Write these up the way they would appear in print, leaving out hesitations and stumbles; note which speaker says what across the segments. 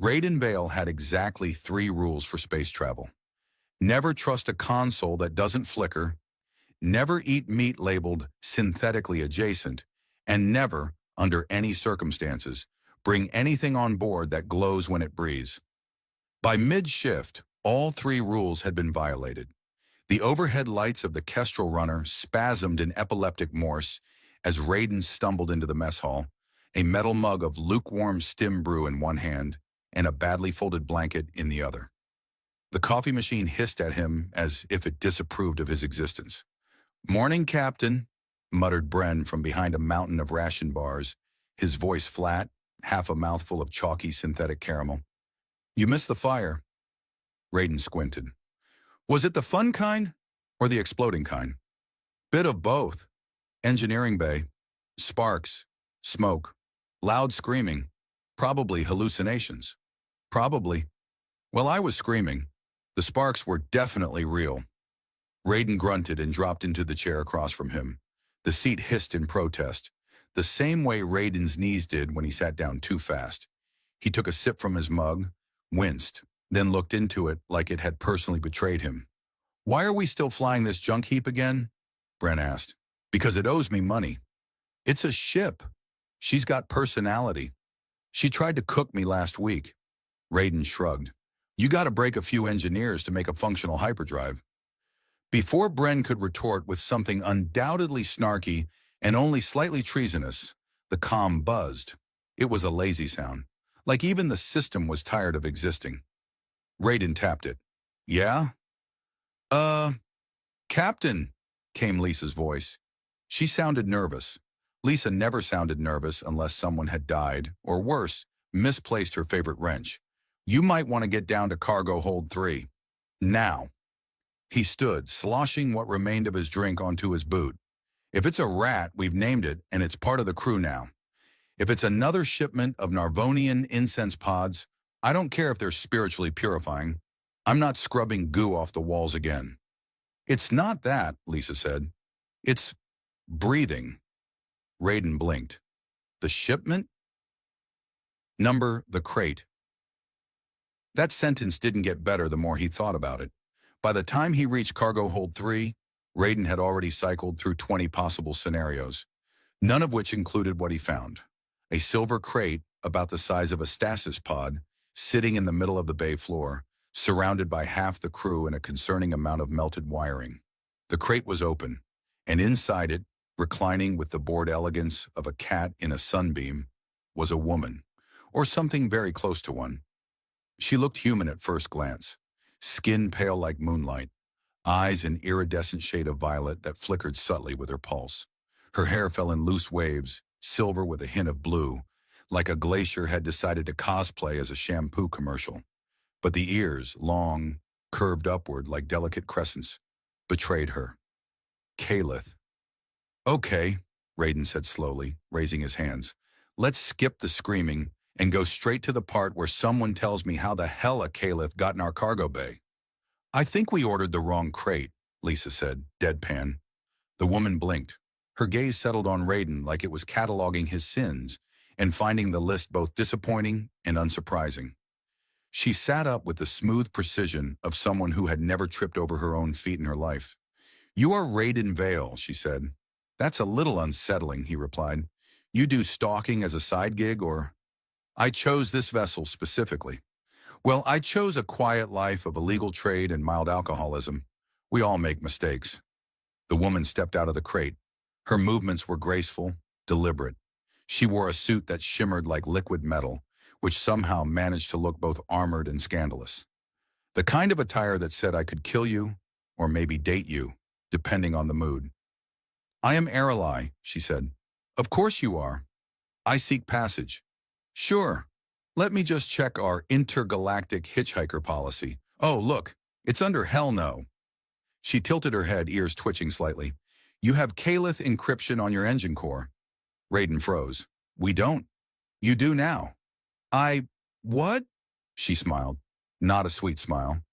Speaker 1: Raiden Vale had exactly 3 rules for space travel. Never trust a console that doesn't flicker, never eat meat labeled synthetically adjacent, and never, under any circumstances, bring anything on board that glows when it breathes. By mid-shift, all 3 rules had been violated. The overhead lights of the Kestrel runner spasmed in epileptic Morse as Raiden stumbled into the mess hall, a metal mug of lukewarm stim brew in one hand and a badly folded blanket in the other. The coffee machine hissed at him as if it disapproved of his existence. "Morning, Captain," muttered Bren from behind a mountain of ration bars, his voice flat, half a mouthful of chalky synthetic caramel. "You missed the fire." Raiden squinted. "Was it the fun kind or the exploding kind?" "Bit of both. Engineering bay. Sparks. Smoke. Loud screaming. Probably hallucinations." "Probably." "Well, I was screaming. The sparks were definitely real." Raiden grunted and dropped into the chair across from him. The seat hissed in protest, the same way Raiden's knees did when he sat down too fast. He took a sip from his mug, winced, then looked into it like it had personally betrayed him. "Why are we still flying this junk heap again?" Bren asked. "Because it owes me money." "It's a ship. She's got personality. She tried to cook me last week." Raiden shrugged. "You gotta break a few engineers to make a functional hyperdrive." Before Bren could retort with something undoubtedly snarky and only slightly treasonous, the comm buzzed. It was a lazy sound, like even the system was tired of existing. Raiden tapped it. "Yeah?" Captain," came Lisa's voice. She sounded nervous. Lisa never sounded nervous unless someone had died, or worse, misplaced her favorite wrench. "You might want to get down to cargo hold 3. Now." He stood, sloshing what remained of his drink onto his boot. "If it's a rat, we've named it, and it's part of the crew now. If it's another shipment of Narvonian incense pods, I don't care if they're spiritually purifying. I'm not scrubbing goo off the walls again." "It's not that," Lisa said. "It's breathing." Raiden blinked. "The shipment?" "Number the crate." That sentence didn't get better the more he thought about it. By the time he reached cargo hold 3, Raiden had already cycled through 20 possible scenarios, none of which included what he found. A silver crate about the size of a stasis pod, sitting in the middle of the bay floor, surrounded by half the crew and a concerning amount of melted wiring. The crate was open, and inside it, reclining with the bored elegance of a cat in a sunbeam, was a woman, or something very close to one. She looked human at first glance, skin pale like moonlight, eyes an iridescent shade of violet that flickered subtly with her pulse. Her hair fell in loose waves, silver with a hint of blue, like a glacier had decided to cosplay as a shampoo commercial. But the ears, long, curved upward like delicate crescents, betrayed her. Calith. "Okay," Raiden said slowly, raising his hands. "Let's skip the screaming and go straight to the part where someone tells me how the hell a Calith got in our cargo bay." "I think we ordered the wrong crate," Lisa said, deadpan. The woman blinked. Her gaze settled on Raiden like it was cataloging his sins and finding the list both disappointing and unsurprising. She sat up with the smooth precision of someone who had never tripped over her own feet in her life. "You are Raiden Vale," she said. "That's a little unsettling," he replied. "You do stalking as a side gig, or—" "I chose this vessel specifically." "Well, I chose a quiet life of illegal trade and mild alcoholism. We all make mistakes." The woman stepped out of the crate. Her movements were graceful, deliberate. She wore a suit that shimmered like liquid metal, which somehow managed to look both armored and scandalous. The kind of attire that said I could kill you, or maybe date you, depending on the mood. "I am Aralai," she said. "Of course you are. I seek passage." "Sure. Let me just check our intergalactic hitchhiker policy. Oh, look, it's under hell no." She tilted her head, ears twitching slightly. "You have Calith encryption on your engine core." Raiden froze. "We don't." "You do now." What?" She smiled. Not a sweet smile.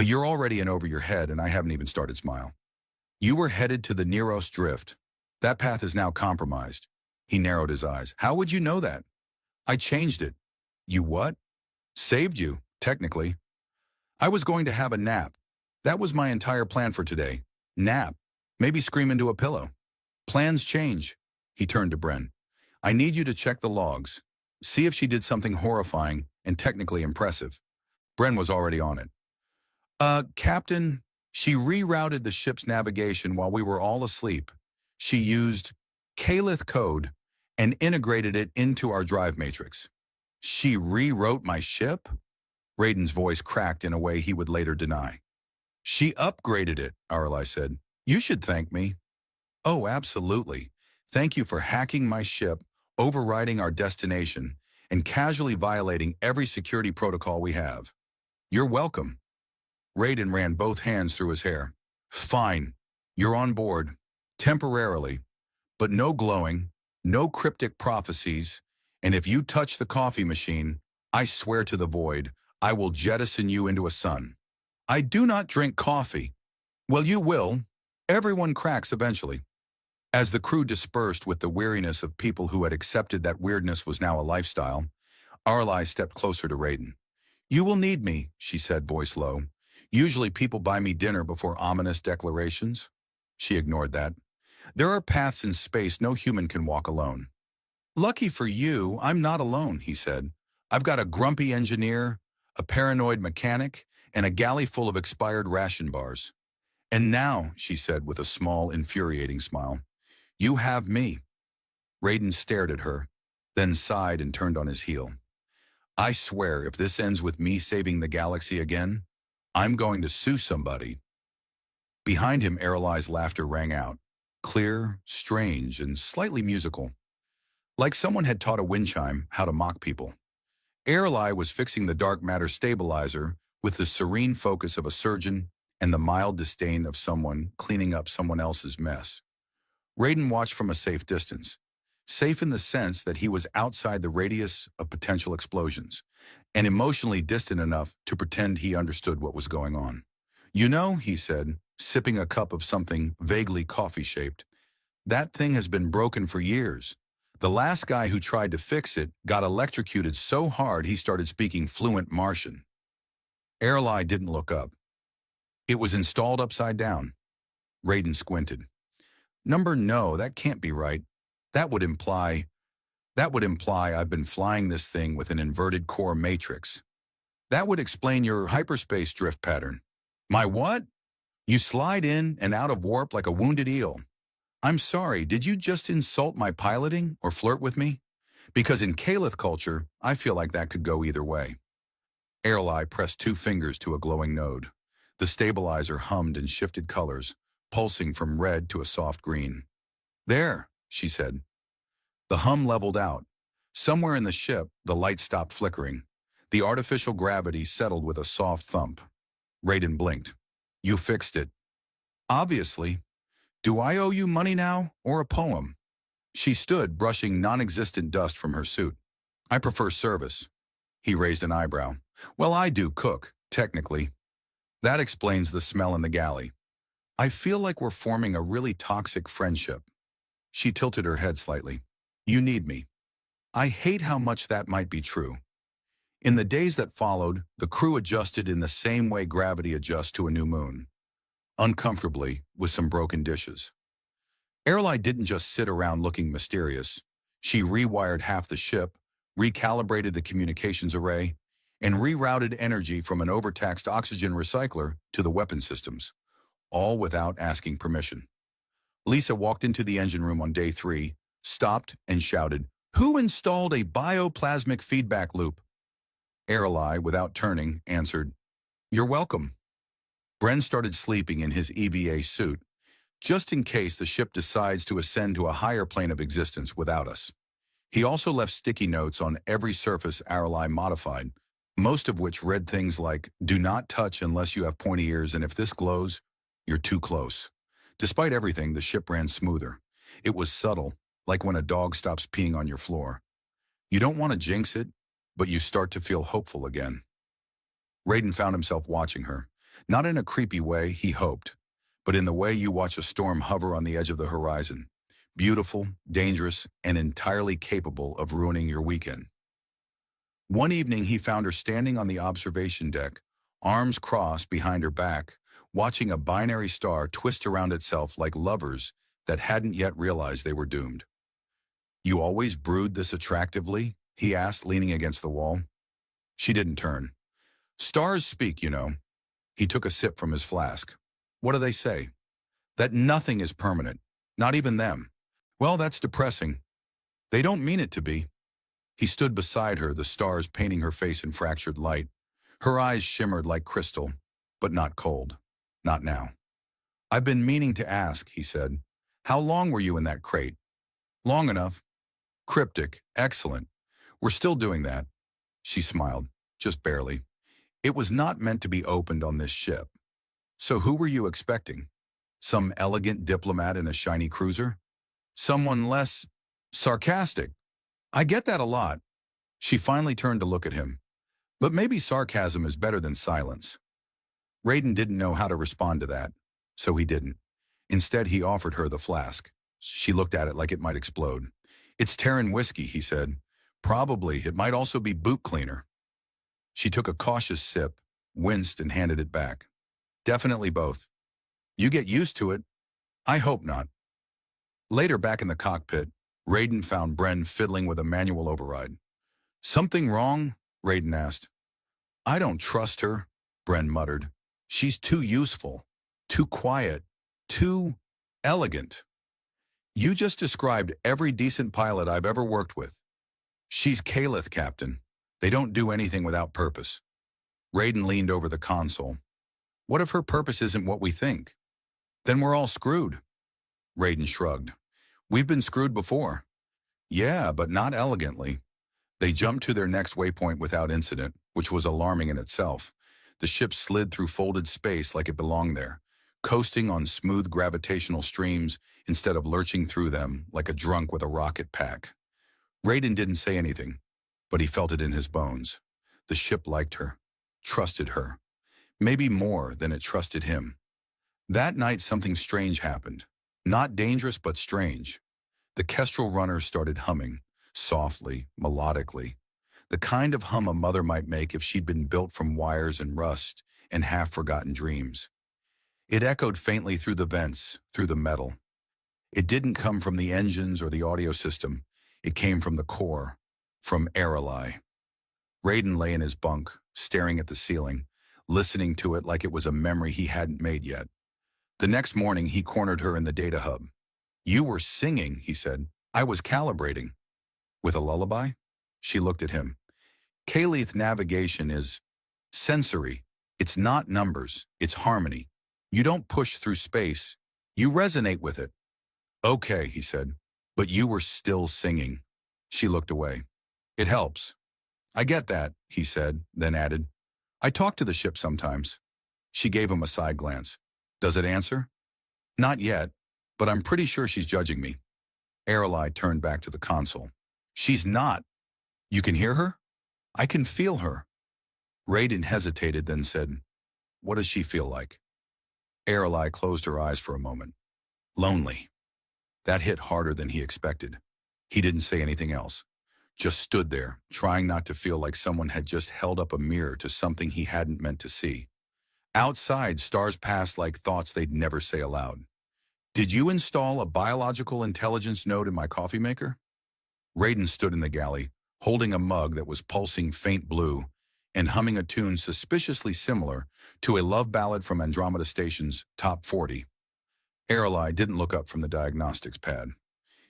Speaker 1: You're already in over your head and I haven't even started smile. You were headed to the Neros Drift. That path is now compromised." He narrowed his eyes. "How would you know that?" "I changed it." "You what?" Saved you, technically. I was going to have a nap. That was my entire plan for today. Nap. Maybe scream into a pillow. Plans change. He turned to Bren. I need you to check the logs. See if she did something horrifying and technically impressive. Bren was already on it. Captain, she rerouted the ship's navigation while we were all asleep. She used Calith code and integrated it into our drive matrix. She rewrote my ship? Raiden's voice cracked in a way he would later deny. She upgraded it, Aralai said. You should thank me. Oh, absolutely. Thank you for hacking my ship, overriding our destination, and casually violating every security protocol we have. You're welcome. Raiden ran both hands through his hair. Fine. You're on board. Temporarily. But no glowing, no cryptic prophecies, and if you touch the coffee machine, I swear to the void, I will jettison you into a sun. I do not drink coffee. Well, you will. Everyone cracks eventually. As the crew dispersed with the weariness of people who had accepted that weirdness was now a lifestyle, Arlai stepped closer to Raiden. You will need me, she said, voice low. Usually people buy me dinner before ominous declarations. She ignored that. There are paths in space no human can walk alone. Lucky for you, I'm not alone, he said. I've got a grumpy engineer, a paranoid mechanic, and a galley full of expired ration bars. And now, she said with a small, infuriating smile, you have me. Raiden stared at her, then sighed and turned on his heel. I swear if this ends with me saving the galaxy again, I'm going to sue somebody. Behind him, Aralai's laughter rang out, clear, strange, and slightly musical. Like someone had taught a wind chime how to mock people. Aralai was fixing the dark matter stabilizer with the serene focus of a surgeon and the mild disdain of someone cleaning up someone else's mess. Raiden watched from a safe distance, safe in the sense that he was outside the radius of potential explosions, and emotionally distant enough to pretend he understood what was going on. You know, he said, sipping a cup of something vaguely coffee-shaped, that thing has been broken for years. The last guy who tried to fix it got electrocuted so hard he started speaking fluent Martian. Aralai didn't look up. It was installed upside down. Raiden squinted. No, that can't be right. That would imply I've been flying this thing with an inverted core matrix. That would explain your hyperspace drift pattern. My what? You slide in and out of warp like a wounded eel. I'm sorry, did you just insult my piloting or flirt with me? Because in Calith culture, I feel like that could go either way. Aralai pressed 2 fingers to a glowing node. The stabilizer hummed and shifted colors, pulsing from red to a soft green. There, she said. The hum leveled out. Somewhere in the ship, the light stopped flickering. The artificial gravity settled with a soft thump. Raiden blinked. You fixed it. Obviously. Do I owe you money now, or a poem? She stood, brushing non-existent dust from her suit. I prefer service. He raised an eyebrow. Well, I do cook, technically. That explains the smell in the galley. I feel like we're forming a really toxic friendship. She tilted her head slightly. You need me. I hate how much that might be true. In the days that followed, the crew adjusted in the same way gravity adjusts to a new moon. Uncomfortably, with some broken dishes. Aralai didn't just sit around looking mysterious. She rewired half the ship, recalibrated the communications array, and rerouted energy from an overtaxed oxygen recycler to the weapon systems, all without asking permission. Lisa walked into the engine room on day 3, stopped, and shouted, Who installed a bioplasmic feedback loop? Aralai, without turning, answered, You're welcome. Bren started sleeping in his EVA suit, just in case the ship decides to ascend to a higher plane of existence without us. He also left sticky notes on every surface Aralai modified, most of which read things like, Do not touch unless you have pointy ears, and if this glows, you're too close. Despite everything, the ship ran smoother. It was subtle, like when a dog stops peeing on your floor. You don't want to jinx it, but you start to feel hopeful again. Raiden found himself watching her. Not in a creepy way, he hoped, but in the way you watch a storm hover on the edge of the horizon. Beautiful, dangerous, and entirely capable of ruining your weekend. One evening, he found her standing on the observation deck, arms crossed behind her back, watching a binary star twist around itself like lovers that hadn't yet realized they were doomed. "You always brood this attractively?" he asked, leaning against the wall. She didn't turn. "Stars speak, you know." He took a sip from his flask. "What do they say?" "That nothing is permanent, not even them." "Well, that's depressing." "They don't mean it to be." He stood beside her, the stars painting her face in fractured light. Her eyes shimmered like crystal, but not cold. Not now. "I've been meaning to ask," he said. "How long were you in that crate?" "Long enough." "Cryptic. Excellent. We're still doing that." She smiled, just barely. "It was not meant to be opened on this ship." "So who were you expecting? Some elegant diplomat in a shiny cruiser? Someone less sarcastic?" "I get that a lot." She finally turned to look at him. "But maybe sarcasm is better than silence." Raiden didn't know how to respond to that, so he didn't. Instead, he offered her the flask. She looked at it like it might explode. "It's Terran whiskey," he said. "Probably. It might also be boot cleaner." She took a cautious sip, winced, and handed it back. "Definitely both." "You get used to it." "I hope not." Later, back in the cockpit, Raiden found Bren fiddling with a manual override. "Something wrong?" Raiden asked. "I don't trust her," Bren muttered. "She's too useful, too quiet, too elegant." "You just described every decent pilot I've ever worked with." "She's Caliph, Captain. They don't do anything without purpose." Raiden leaned over the console. "What if her purpose isn't what we think? Then we're all screwed." Raiden shrugged. "We've been screwed before." "Yeah, but not elegantly." They jumped to their next waypoint without incident, which was alarming in itself. The ship slid through folded space like it belonged there, coasting on smooth gravitational streams instead of lurching through them like a drunk with a rocket pack. Raiden didn't say anything, but he felt it in his bones. The ship liked her, trusted her, maybe more than it trusted him. That night, something strange happened. Not dangerous, but strange. The Kestrel runner started humming, softly, melodically. The kind of hum a mother might make if she'd been built from wires and rust and half-forgotten dreams. It echoed faintly through the vents, through the metal. It didn't come from the engines or the audio system. It came from the core, from Aralai. Raiden lay in his bunk, staring at the ceiling, listening to it like it was a memory he hadn't made yet. The next morning, he cornered her in the data hub. "You were singing," he said. "I was calibrating." "With a lullaby?" She looked at him. "Caliph navigation is sensory. It's not numbers, it's harmony. You don't push through space, you resonate with it." "Okay," he said, "but you were still singing." She looked away. "It helps." "I get that," he said, then added, "I talk to the ship sometimes." She gave him a side glance. "Does it answer?" "Not yet, but I'm pretty sure she's judging me." Aralai turned back to the console. "She's not." "You can hear her?" "I can feel her." Raiden hesitated, then said, "What does she feel like?" Aralai closed her eyes for a moment. "Lonely." That hit harder than he expected. He didn't say anything else, just stood there, trying not to feel like someone had just held up a mirror to something he hadn't meant to see. Outside, stars passed like thoughts they'd never say aloud. "Did you install a biological intelligence node in my coffee maker?" Raiden stood in the galley, holding a mug that was pulsing faint blue and humming a tune suspiciously similar to a love ballad from Andromeda Station's Top 40. Aralai didn't look up from the diagnostics pad.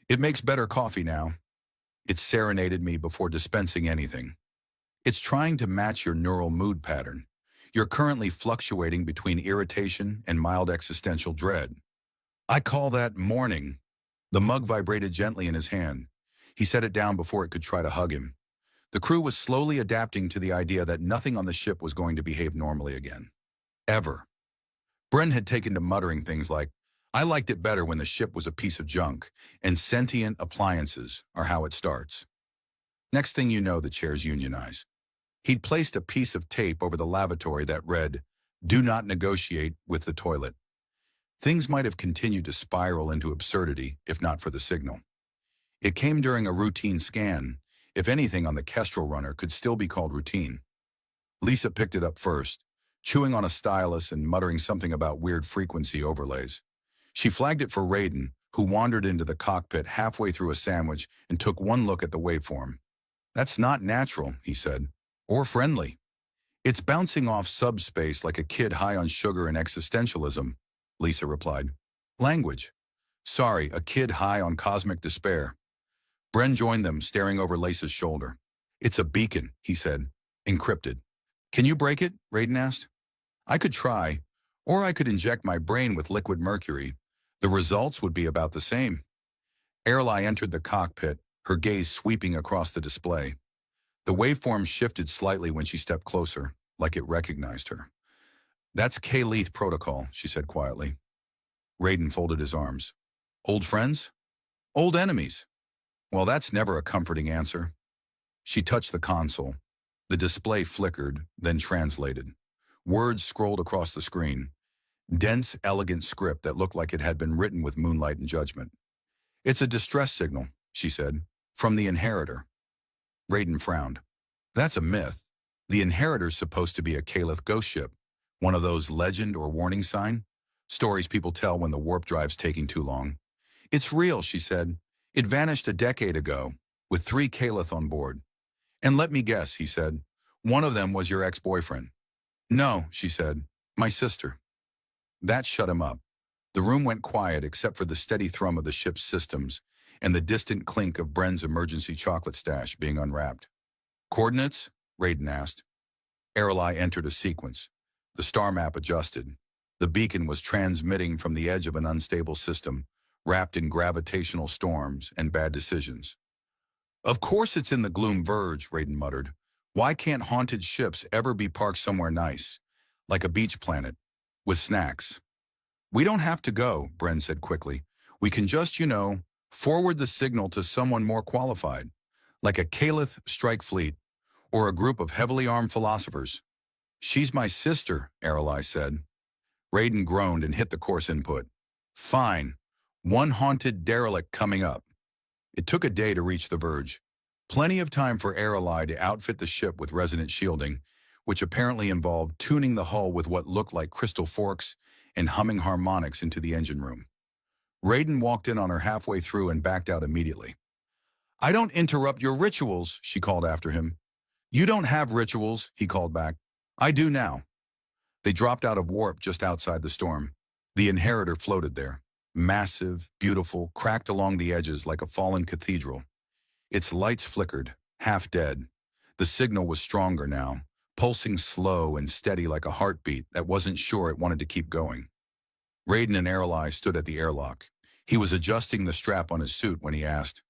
Speaker 1: "It makes better coffee now." It serenaded me before dispensing anything. "It's trying to match your neural mood pattern. You're currently fluctuating between irritation and mild existential dread." "I call that mourning." The mug vibrated gently in his hand. He set it down before it could try to hug him. The crew was slowly adapting to the idea that nothing on the ship was going to behave normally again. Ever. Bren had taken to muttering things like, "I liked it better when the ship was a piece of junk, and sentient appliances are how it starts." Next thing you know, the chairs unionize. He'd placed a piece of tape over the lavatory that read, "Do not negotiate with the toilet." Things might have continued to spiral into absurdity if not for the signal. It came during a routine scan, if anything on the Kestrel runner could still be called routine. Lisa picked it up first, chewing on a stylus and muttering something about weird frequency overlays. She flagged it for Raiden, who wandered into the cockpit halfway through a sandwich and took one look at the waveform. "That's not natural," he said, "or friendly. It's bouncing off subspace like a kid high on sugar and existentialism," Lisa replied. "Language. Sorry, a kid high on cosmic despair." Bren joined them, staring over Lisa's shoulder. "It's a beacon," he said, "encrypted." "Can you break it?" Raiden asked. "I could try, or I could inject my brain with liquid mercury. The results would be about the same." Airlie entered the cockpit, her gaze sweeping across the display. The waveform shifted slightly when she stepped closer, like it recognized her. "That's K-Leth protocol," she said quietly. Raiden folded his arms. "Old friends? Old enemies?" "Well, that's never a comforting answer." She touched the console. The display flickered, then translated. Words scrolled across the screen. Dense, elegant script that looked like it had been written with moonlight and judgment. "It's a distress signal," she said, "from the Inheritor." Raiden frowned. "That's a myth. The Inheritor's supposed to be a Calith ghost ship, one of those legend or warning sign stories people tell when the warp drive's taking too long. It's real," she said. "It vanished a decade ago, with 3 Calith on board. And let me guess," he said, "one of them was your ex-boyfriend." "No," she said, "my sister." That shut him up. The room went quiet except for the steady thrum of the ship's systems and the distant clink of Bren's emergency chocolate stash being unwrapped. "Coordinates?" Raiden asked. Airlie entered a sequence. The star map adjusted. The beacon was transmitting from the edge of an unstable system, wrapped in gravitational storms and bad decisions. "Of course it's in the Gloom Verge," Raiden muttered. "Why can't haunted ships ever be parked somewhere nice, like a beach planet, with snacks?" "We don't have to go," Bren said quickly. "We can just, forward the signal to someone more qualified, like a Calith strike fleet, or a group of heavily armed philosophers." "She's my sister," Airlie said. Raiden groaned and hit the course input. "Fine. One haunted derelict coming up." It took a day to reach the Verge. Plenty of time for Airlie to outfit the ship with resonant shielding, which apparently involved tuning the hull with what looked like crystal forks and humming harmonics into the engine room. Raiden walked in on her halfway through and backed out immediately. "I don't interrupt your rituals," she called after him. "You don't have rituals," he called back. "I do now." They dropped out of warp just outside the storm. The Inheritor floated there, massive, beautiful, cracked along the edges like a fallen cathedral. Its lights flickered, half dead. The signal was stronger now, pulsing slow and steady like a heartbeat that wasn't sure it wanted to keep going. Raiden and Airlie stood at the airlock. He was adjusting the strap on his suit when he asked,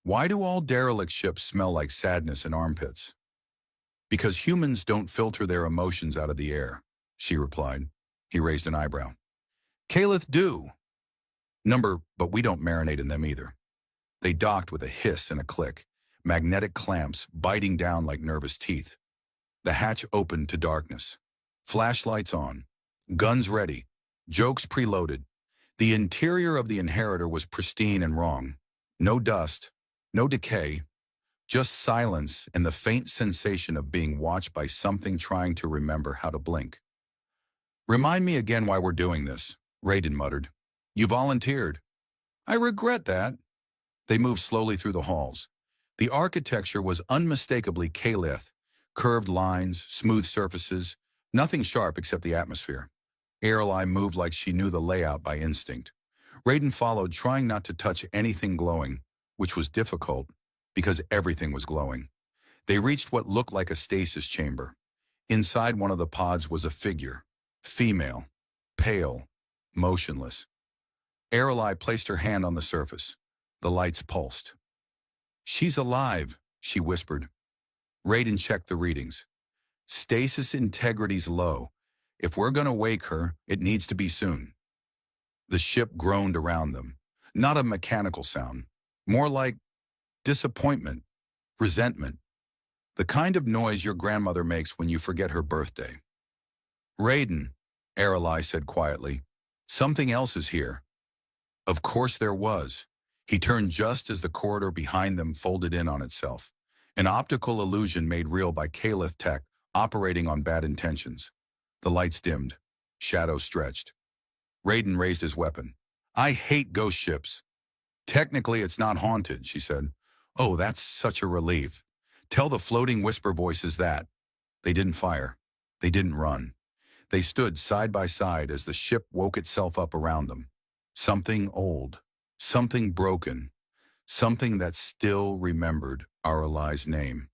Speaker 1: "Why do all derelict ships smell like sadness and armpits?" "Because humans don't filter their emotions out of the air," she replied. He raised an eyebrow. "Calith do." But we don't marinate in them either." They docked with a hiss and a click, magnetic clamps biting down like nervous teeth. The hatch opened to darkness. Flashlights on, guns ready, jokes preloaded. The interior of the Inheritor was pristine and wrong. No dust, no decay, just silence and the faint sensation of being watched by something trying to remember how to blink. "Remind me again why we're doing this," Raiden muttered. "You volunteered." "I regret that." They moved slowly through the halls. The architecture was unmistakably Calith, curved lines, smooth surfaces, nothing sharp except the atmosphere. Airlie moved like she knew the layout by instinct. Raiden followed, trying not to touch anything glowing, which was difficult because everything was glowing. They reached what looked like a stasis chamber. Inside one of the pods was a figure, female, pale, motionless. Airlie placed her hand on the surface. The lights pulsed. "She's alive," she whispered. Raiden checked the readings. "Stasis integrity's low. If we're going to wake her, it needs to be soon." The ship groaned around them. Not a mechanical sound. More like disappointment, resentment. The kind of noise your grandmother makes when you forget her birthday. "Raiden," Airlie said quietly, "something else is here." Of course there was. He turned just as the corridor behind them folded in on itself. An optical illusion made real by Caliph tech operating on bad intentions. The lights dimmed. Shadows stretched. Raiden raised his weapon. I hate ghost ships. Technically, it's not haunted, she said. Oh, that's such a relief. Tell the floating whisper voices that. They didn't fire. They didn't run. They stood side by side as the ship woke itself up around them. Something old. Something broken. Something that still remembered Aralai's name.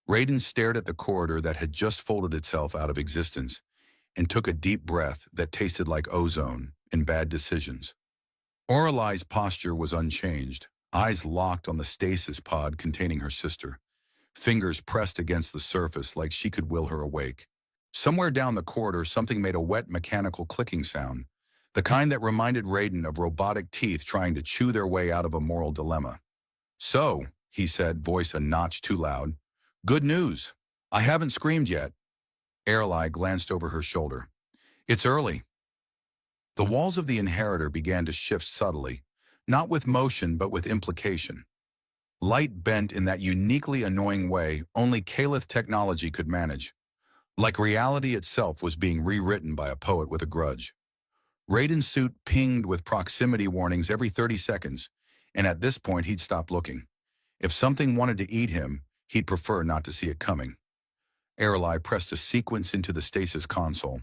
Speaker 1: Raiden stared at the corridor that had just folded itself out of existence and took a deep breath that tasted like ozone and bad decisions. Aralai's posture was unchanged, eyes locked on the stasis pod containing her sister, fingers pressed against the surface like she could will her awake. Somewhere down the corridor, something made a wet mechanical clicking sound, the kind that reminded Raiden of robotic teeth trying to chew their way out of a moral dilemma. So, he said, voice a notch too loud, good news. I haven't screamed yet. Aralai glanced over her shoulder. It's early. The walls of the inheritor began to shift subtly, not with motion but with implication. Light bent in that uniquely annoying way only Caliph technology could manage, like reality itself was being rewritten by a poet with a grudge. Raiden's suit pinged with proximity warnings every 30 seconds, and at this point he'd stopped looking. If something wanted to eat him, he'd prefer not to see it coming. Aralai pressed a sequence into the stasis console.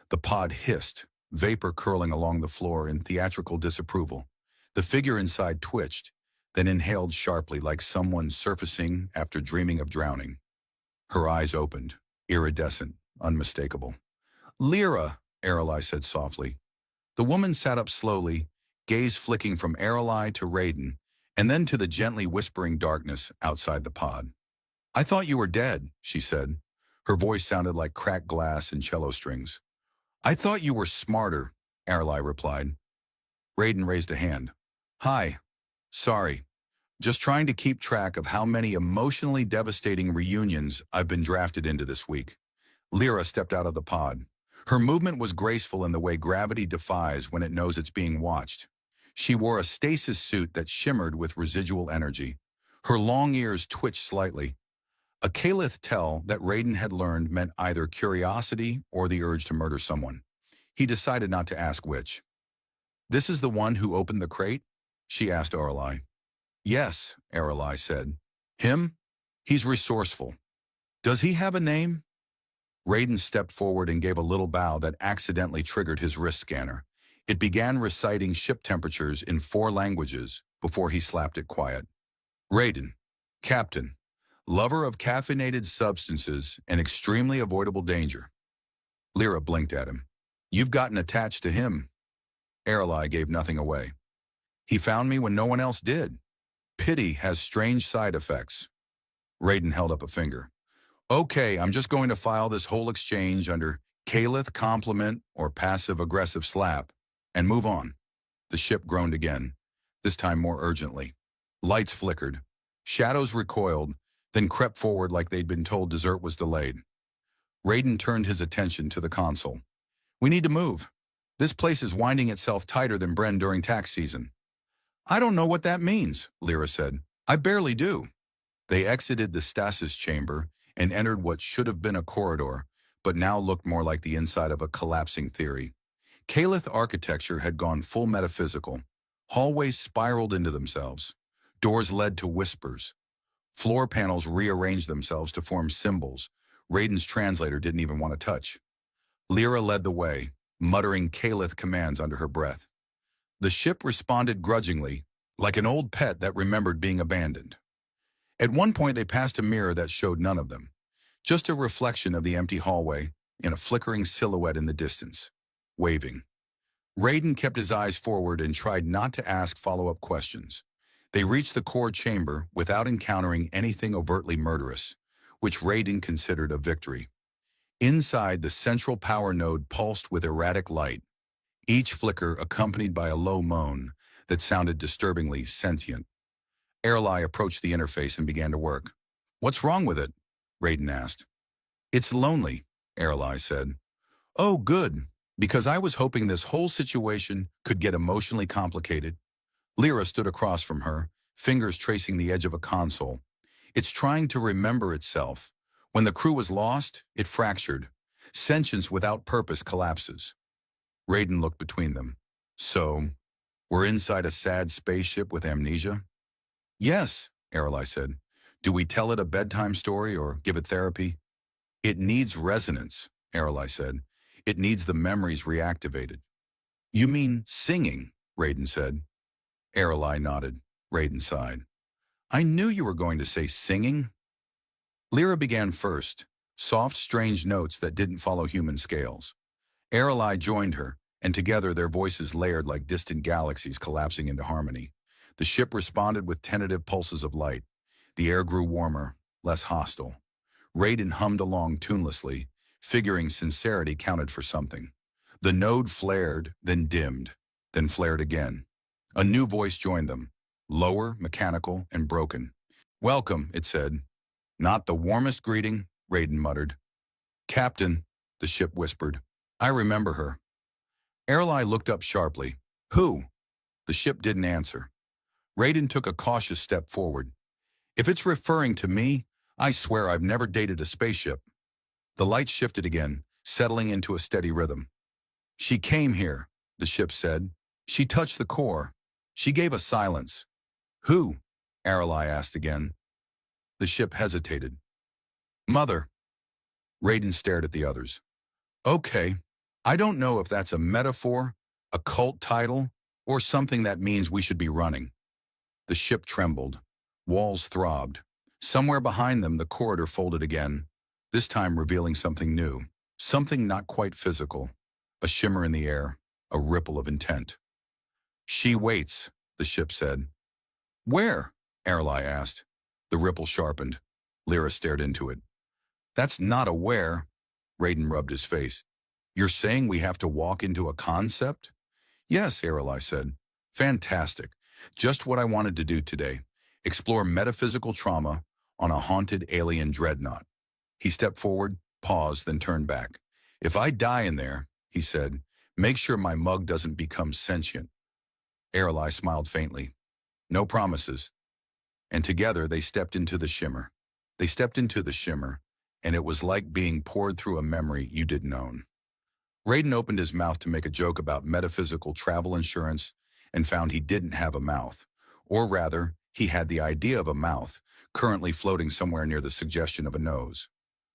Speaker 1: The pod hissed, vapor curling along the floor in theatrical disapproval. The figure inside twitched, then inhaled sharply like someone surfacing after dreaming of drowning. Her eyes opened, iridescent, unmistakable. Lyra, Aralai said softly. The woman sat up slowly, gaze flicking from Aralai to Raiden, and then to the gently whispering darkness outside the pod. I thought you were dead, she said. Her voice sounded like cracked glass and cello strings. I thought you were smarter, Aralai replied. Raiden raised a hand. Hi. Sorry. Just trying to keep track of how many emotionally devastating reunions I've been drafted into this week. Lyra stepped out of the pod. Her movement was graceful in the way gravity defies when it knows it's being watched. She wore a stasis suit that shimmered with residual energy. Her long ears twitched slightly. A Caliph tell that Raiden had learned meant either curiosity or the urge to murder someone. He decided not to ask which. This is the one who opened the crate? She asked Aralai. Yes, Aralai said. Him? He's resourceful. Does he have a name? Raiden stepped forward and gave a little bow that accidentally triggered his wrist scanner. It began reciting ship temperatures in 4 languages before he slapped it quiet. Raiden, Captain, lover of caffeinated substances and extremely avoidable danger. Lyra blinked at him. You've gotten attached to him. Aralai gave nothing away. He found me when no one else did. Pity has strange side effects. Raiden held up a finger. Okay, I'm just going to file this whole exchange under Caliph compliment or passive-aggressive slap and move on. The ship groaned again, this time more urgently. Lights flickered. Shadows recoiled, then crept forward like they'd been told dessert was delayed. Raiden turned his attention to the console. We need to move. This place is winding itself tighter than Bren during tax season. I don't know what that means, Lyra said. I barely do. They exited the stasis chamber and entered what should have been a corridor, but now looked more like the inside of a collapsing theory. Caliph architecture had gone full metaphysical. Hallways spiraled into themselves. Doors led to whispers. Floor panels rearranged themselves to form symbols Raiden's translator didn't even want to touch. Lyra led the way, muttering Caliph commands under her breath. The ship responded grudgingly, like an old pet that remembered being abandoned. At one point they passed a mirror that showed none of them, just a reflection of the empty hallway and a flickering silhouette in the distance, waving. Raiden kept his eyes forward and tried not to ask follow-up questions. They reached the core chamber without encountering anything overtly murderous, which Raiden considered a victory. Inside, the central power node pulsed with erratic light, each flicker accompanied by a low moan that sounded disturbingly sentient. Aralai approached the interface and began to work. What's wrong with it? Raiden asked. It's lonely, Aralai said. Oh, good, because I was hoping this whole situation could get emotionally complicated. Lyra stood across from her, fingers tracing the edge of a console. It's trying to remember itself. When the crew was lost, it fractured. Sentience without purpose collapses. Raiden looked between them. So, we're inside a sad spaceship with amnesia? Yes, Aralai said. Do we tell it a bedtime story or give it therapy? It needs resonance, Aralai said. It needs the memories reactivated. You mean singing, Raiden said. Aralai nodded. Raiden sighed. I knew you were going to say singing. Lyra began first, soft, strange notes that didn't follow human scales. Aralai joined her, and together their voices layered like distant galaxies collapsing into harmony. The ship responded with tentative pulses of light. The air grew warmer, less hostile. Raiden hummed along tunelessly, figuring sincerity counted for something. The node flared, then dimmed, then flared again. A new voice joined them, lower, mechanical, and broken. Welcome, it said. Not the warmest greeting, Raiden muttered. Captain, the ship whispered. I remember her. Aralai looked up sharply. Who? The ship didn't answer. Raiden took a cautious step forward. If it's referring to me, I swear I've never dated a spaceship. The lights shifted again, settling into a steady rhythm. She came here, the ship said. She touched the core. She gave us silence. Who? Aralai asked again. The ship hesitated. Mother. Raiden stared at the others. Okay, I don't know if that's a metaphor, a cult title, or something that means we should be running. The ship trembled. Walls throbbed. Somewhere behind them, the corridor folded again, this time revealing something new, something not quite physical, a shimmer in the air, a ripple of intent. She waits, the ship said. Where? Aralai asked. The ripple sharpened. Lyra stared into it. That's not a where. Raiden rubbed his face. You're saying we have to walk into a concept? Yes, Aralai said. Fantastic. Just what I wanted to do today. Explore metaphysical trauma on a haunted alien dreadnought. He stepped forward, paused, then turned back. If I die in there, he said, make sure my mug doesn't become sentient. Aralai smiled faintly. No promises. And together they stepped into the shimmer. They stepped into the shimmer, and it was like being poured through a memory you didn't own. Raiden opened his mouth to make a joke about metaphysical travel insurance and found he didn't have a mouth. Or rather, he had the idea of a mouth, currently floating somewhere near the suggestion of a nose.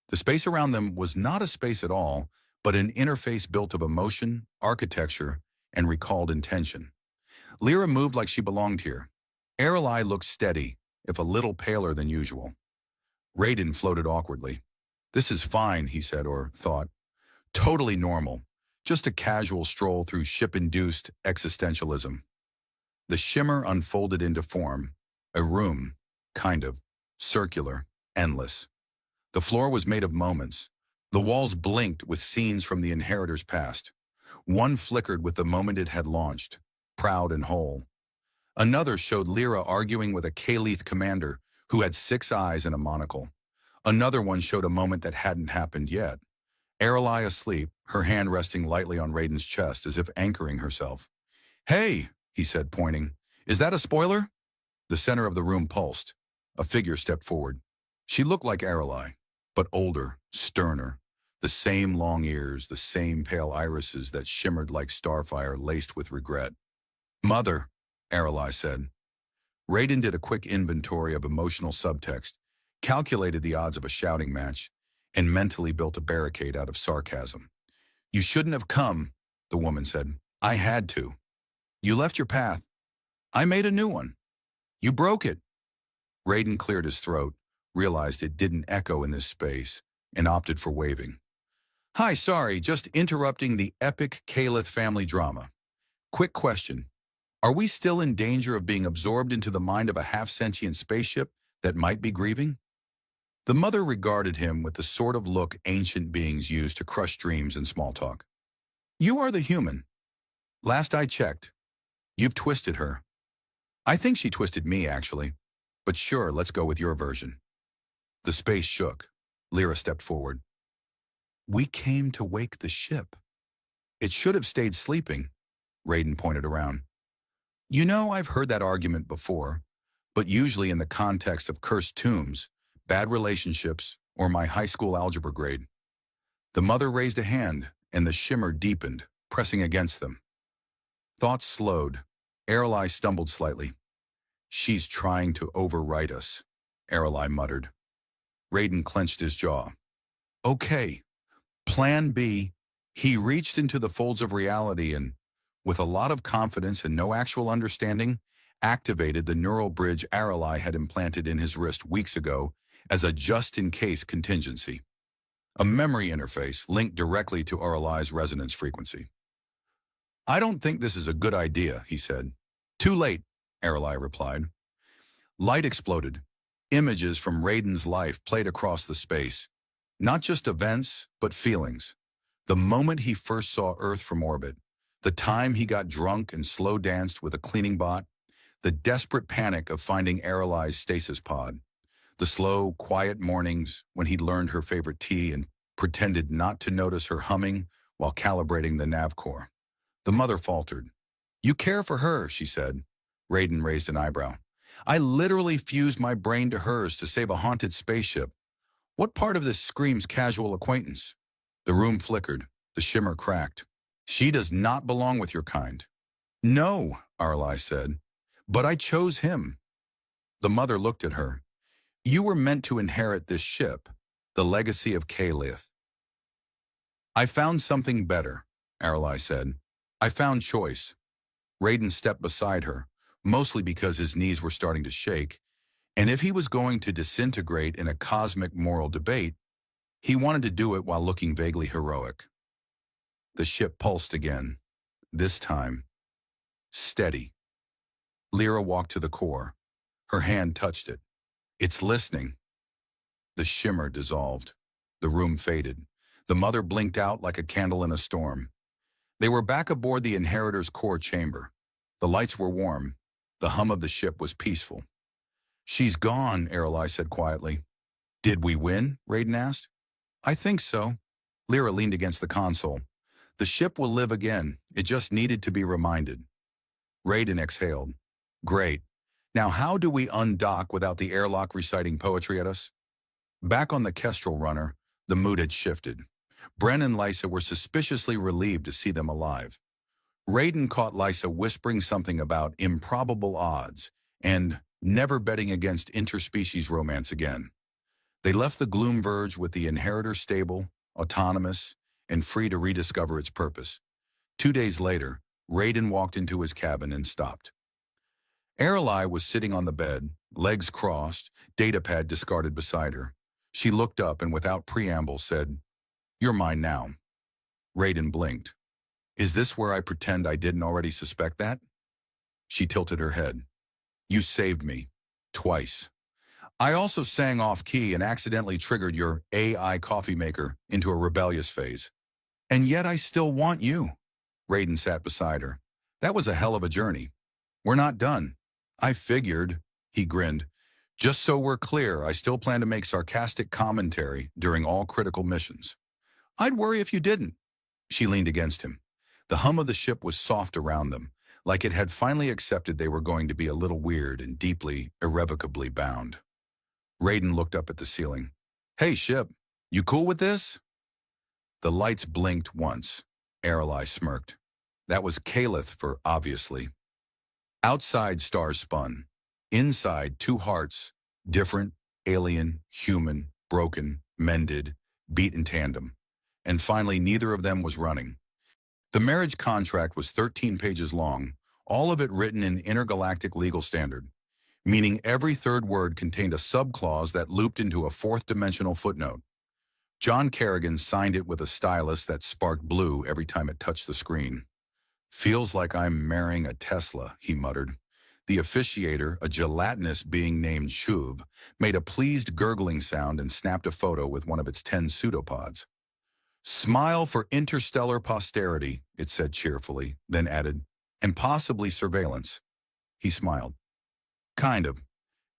Speaker 1: The space around them was not a space at all, but an interface built of emotion, architecture, and recalled intention. Lyra moved like she belonged here. Aralai looked steady, if a little paler than usual. Raiden floated awkwardly. This is fine, he said, or thought. Totally normal. Just a casual stroll through ship-induced existentialism. The shimmer unfolded into form. A room, kind of, circular, endless. The floor was made of moments. The walls blinked with scenes from the inheritor's past. One flickered with the moment it had launched, proud and whole. Another showed Lyra arguing with a Kalith commander who had 6 eyes and a monocle. Another one showed a moment that hadn't happened yet. Aralai asleep, her hand resting lightly on Raiden's chest as if anchoring herself. Hey, he said, pointing. Is that a spoiler? The center of the room pulsed. A figure stepped forward. She looked like Aralai, but older, sterner. The same long ears, the same pale irises that shimmered like starfire laced with regret. Mother, Aralai said. Raiden did a quick inventory of emotional subtext, calculated the odds of a shouting match, and mentally built a barricade out of sarcasm. You shouldn't have come, the woman said. I had to. You left your path. I made a new one. You broke it. Raiden cleared his throat, realized it didn't echo in this space, and opted for waving. Hi, sorry, just interrupting the epic Kalith family drama. Quick question. Are we still in danger of being absorbed into the mind of a half-sentient spaceship that might be grieving? The mother regarded him with the sort of look ancient beings use to crush dreams and small talk. You are the human. Last I checked. You've twisted her. I think she twisted me, actually. But sure, let's go with your version. The space shook. Lyra stepped forward. We came to wake the ship. It should have stayed sleeping, Raiden pointed around. You know, I've heard that argument before, but usually in the context of cursed tombs, bad relationships, or my high school algebra grade. The mother raised a hand, and the shimmer deepened, pressing against them. Thoughts slowed. Aralai stumbled slightly. She's trying to overwrite us, Aralai muttered. Raiden clenched his jaw. Okay, Plan B. He reached into the folds of reality and, with a lot of confidence and no actual understanding, activated the neural bridge Aralai had implanted in his wrist weeks ago as a just-in-case contingency. A memory interface linked directly to Aralai's resonance frequency. I don't think this is a good idea, he said. Too late, Aralai replied. Light exploded. Images from Raiden's life played across the space. Not just events, but feelings. The moment he first saw Earth from orbit, the time he got drunk and slow danced with a cleaning bot, the desperate panic of finding Aralai's stasis pod, the slow, quiet mornings when he'd learned her favorite tea and pretended not to notice her humming while calibrating the nav core. The mother faltered. You care for her, she said. Raiden raised an eyebrow. I literally fused my brain to hers to save a haunted spaceship. What part of this screams casual acquaintance? The room flickered. The shimmer cracked. She does not belong with your kind. No, Aralai said, but I chose him. The mother looked at her. You were meant to inherit this ship, the legacy of Kalith. I found something better, Aralai said. I found choice. Raiden stepped beside her, mostly because his knees were starting to shake, and if he was going to disintegrate in a cosmic moral debate, he wanted to do it while looking vaguely heroic. The ship pulsed again, this time steady. Lyra walked to the core. Her hand touched it. It's listening. The shimmer dissolved. The room faded. The mother blinked out like a candle in a storm. They were back aboard the Inheritor's core chamber. The lights were warm. The hum of the ship was peaceful. She's gone, Aralai said quietly. Did we win? Raiden asked. I think so. Lyra leaned against the console. The ship will live again. It just needed to be reminded. Raiden exhaled. Great. Now how do we undock without the airlock reciting poetry at us? Back on the Kestrel runner, the mood had shifted. Bren and Lysa were suspiciously relieved to see them alive. Raiden caught Lysa whispering something about improbable odds and never betting against interspecies romance again. They left the Gloom Verge with the Inheritor stable, autonomous, and free to rediscover its purpose. 2 days later, Raiden walked into his cabin and stopped. Aralai was sitting on the bed, legs crossed, datapad discarded beside her. She looked up and without preamble said, You're mine now. Raiden blinked. Is this where I pretend I didn't already suspect that? She tilted her head. You saved me. Twice. I also sang off-key and accidentally triggered your AI coffee maker into a rebellious phase. And yet I still want you. Raiden sat beside her. That was a hell of a journey. We're not done. I figured, he grinned. Just so we're clear, I still plan to make sarcastic commentary during all critical missions. I'd worry if you didn't. She leaned against him. The hum of the ship was soft around them, like it had finally accepted they were going to be a little weird and deeply, irrevocably bound. Raiden looked up at the ceiling. Hey, ship, you cool with this? The lights blinked once. Aralai smirked. That was Kalith for obviously. Outside stars spun. Inside, two hearts, different, alien, human, broken, mended, beat in tandem. And finally, neither of them was running. The marriage contract was 13 pages long, all of it written in intergalactic legal standard, meaning every third word contained a subclause that looped into a fourth-dimensional footnote. John Kerrigan signed it with a stylus that sparked blue every time it touched the screen. Feels like I'm marrying a Tesla, he muttered. The officiator, a gelatinous being named Shuv, made a pleased gurgling sound and snapped a photo with one of its 10 pseudopods. Smile for interstellar posterity, it said cheerfully, then added, and possibly surveillance. He smiled. Kind of.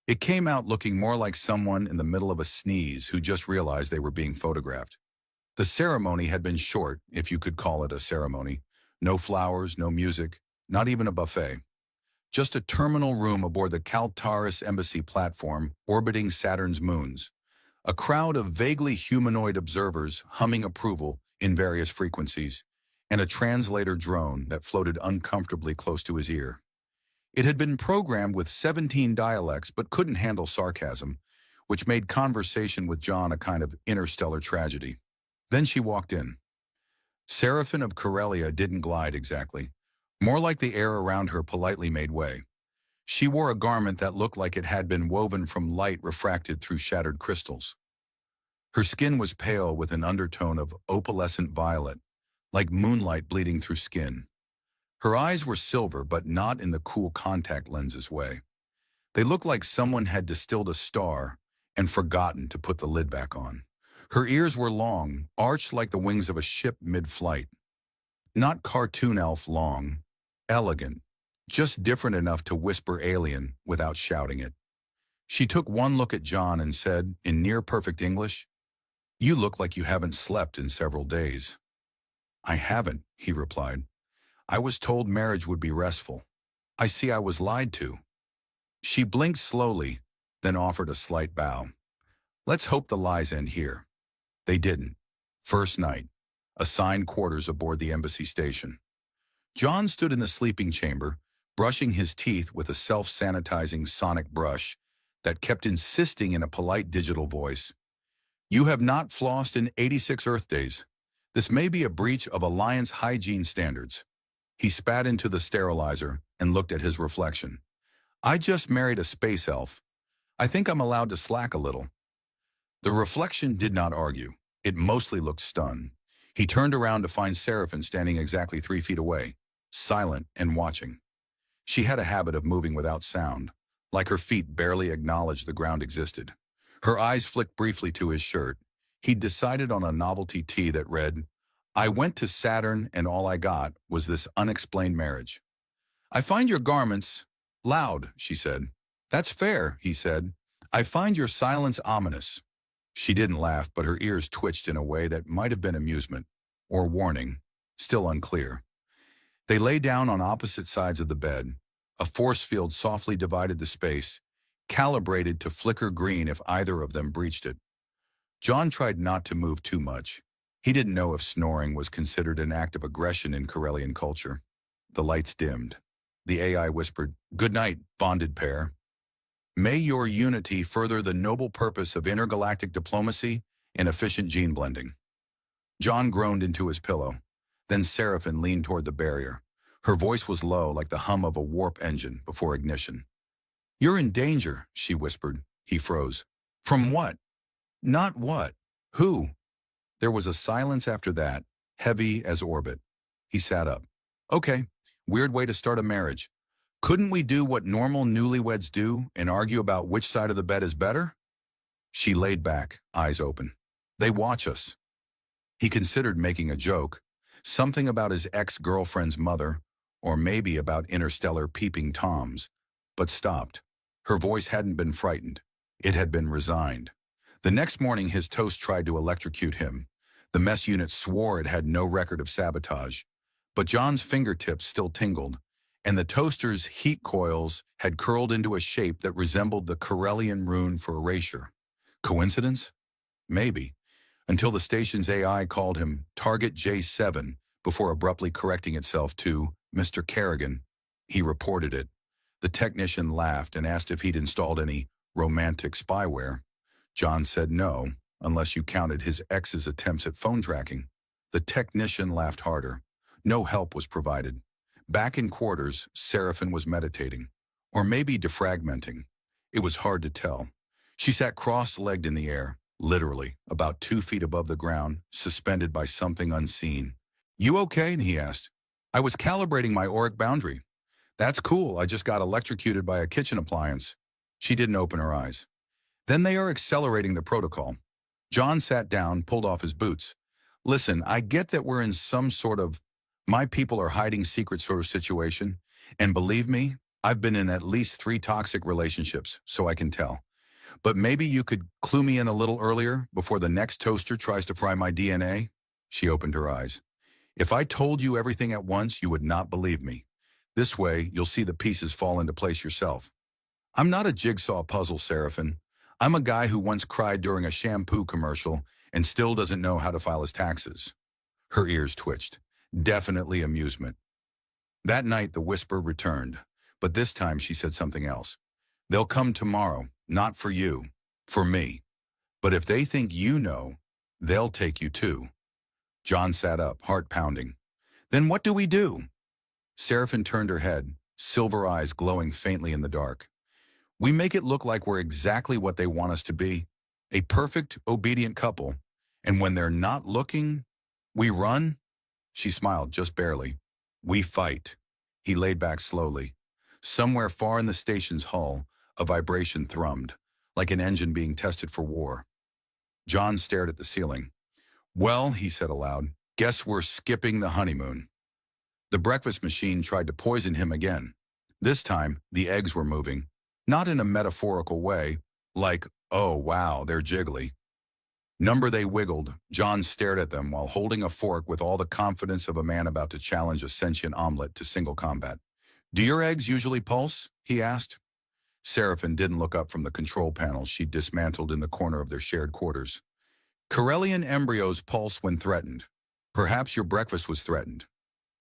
Speaker 1: It came out looking more like someone in the middle of a sneeze who just realized they were being photographed. The ceremony had been short, if you could call it a ceremony. No flowers, no music, not even a buffet. just a terminal room aboard the Kaltaris Embassy platform orbiting Saturn's moons. A crowd of vaguely humanoid observers humming approval in various frequencies, and a translator drone that floated uncomfortably close to his ear. It had been programmed with 17 dialects but couldn't handle sarcasm, which made conversation with John a kind of interstellar tragedy. Then she walked in. Seraphine of Corellia didn't glide exactly. More like the air around her politely made way. She wore a garment that looked like it had been woven from light refracted through shattered crystals. Her skin was pale with an undertone of opalescent violet, like moonlight bleeding through skin. Her eyes were silver, but not in the cool contact lenses way. They looked like someone had distilled a star and forgotten to put the lid back on. Her ears were long, arched like the wings of a ship mid-flight. Not cartoon elf long, elegant, just different enough to whisper alien without shouting it. She took one look at John and said, in near-perfect English, "You look like you haven't slept in several days." "I haven't," he replied. "I was told marriage would be restful. I see I was lied to." She blinked slowly, then offered a slight bow. "Let's hope the lies end here." They didn't. First night. Assigned quarters aboard the embassy station. John stood in the sleeping chamber, brushing his teeth with a self-sanitizing sonic brush that kept insisting in a polite digital voice, "You have not flossed in 86 Earth days. This may be a breach of Alliance hygiene standards." He spat into the sterilizer and looked at his reflection. "I just married a space elf. I think I'm allowed to slack a little." The reflection did not argue. It mostly looked stunned. He turned around to find Seraphine standing exactly 3 feet away, silent and watching. She had a habit of moving without sound, like her feet barely acknowledged the ground existed. Her eyes flicked briefly to his shirt. He'd decided on a novelty tee that read, "I went to Saturn and all I got was this unexplained marriage." "I find your garments loud," she said. "That's fair," he said. "I find your silence ominous." She didn't laugh, but her ears twitched in a way that might have been amusement or warning, still unclear. They lay down on opposite sides of the bed. A force field softly divided the space, calibrated to flicker green if either of them breached it. John tried not to move too much. He didn't know if snoring was considered an act of aggression in Corellian culture. The lights dimmed. The AI whispered, "Good night, bonded pair. May your unity further the noble purpose of intergalactic diplomacy and efficient gene blending." John groaned into his pillow. Then Seraphine leaned toward the barrier. Her voice was low, like the hum of a warp engine before ignition. "You're in danger," she whispered. He froze. "From what?" "Not what. Who?" There was a silence after that, heavy as orbit. He sat up. "Okay, weird way to start a marriage. Couldn't we do what normal newlyweds do and argue about which side of the bed is better?" She laid back, eyes open. "They watch us." He considered making a joke, something about his ex-girlfriend's mother, or maybe about interstellar peeping toms, but stopped. Her voice hadn't been frightened. It had been resigned. The next morning, his toast tried to electrocute him. The mess unit swore it had no record of sabotage, but John's fingertips still tingled, and the toaster's heat coils had curled into a shape that resembled the Corellian rune for erasure. Coincidence? Maybe, until the station's AI called him Target J7 before abruptly correcting itself to Mr. Kerrigan. He reported it. The technician laughed and asked if he'd installed any romantic spyware. John said no, unless you counted his ex's attempts at phone tracking. The technician laughed harder. No help was provided. Back in quarters, Seraphine was meditating, or maybe defragmenting. It was hard to tell. She sat cross-legged in the air, literally, about 2 feet above the ground, suspended by something unseen. "You okay?" he asked. "I was calibrating my auric boundary." "That's cool, I just got electrocuted by a kitchen appliance." She didn't open her eyes. "Then they are accelerating the protocol." John sat down, pulled off his boots. "Listen, I get that we're in some sort of my people are hiding secret sort of situation, and believe me, I've been in at least 3 toxic relationships, so I can tell. But maybe you could clue me in a little earlier, before the next toaster tries to fry my DNA?" She opened her eyes. "If I told you everything at once, you would not believe me. This way, you'll see the pieces fall into place yourself. I'm not a jigsaw puzzle, Seraphin. I'm a guy who once cried during a shampoo commercial and still doesn't know how to file his taxes. Her ears twitched. Definitely amusement. That night, the whisper returned, but this time she said something else. They'll come tomorrow, not for you, for me. But if they think you know, they'll take you too. John sat up, heart pounding. Then what do we do? Seraphin turned her head, silver eyes glowing faintly in the dark. We make it look like we're exactly what they want us to be, a perfect, obedient couple. And when they're not looking, we run? She smiled, just barely. We fight. He laid back slowly. Somewhere far in the station's hull, a vibration thrummed, like an engine being tested for war. John stared at the ceiling. Well, he said aloud, guess we're skipping the honeymoon. The breakfast machine tried to poison him again. This time, the eggs were moving, not in a metaphorical way, like, oh wow, they're jiggly. Number they wiggled. John stared at them while holding a fork with all the confidence of a man about to challenge a sentient omelet to single combat. Do your eggs usually pulse? He asked. Seraphin didn't look up from the control panel she'd dismantled in the corner of their shared quarters. Corellian embryos pulse when threatened. Perhaps your breakfast was threatened.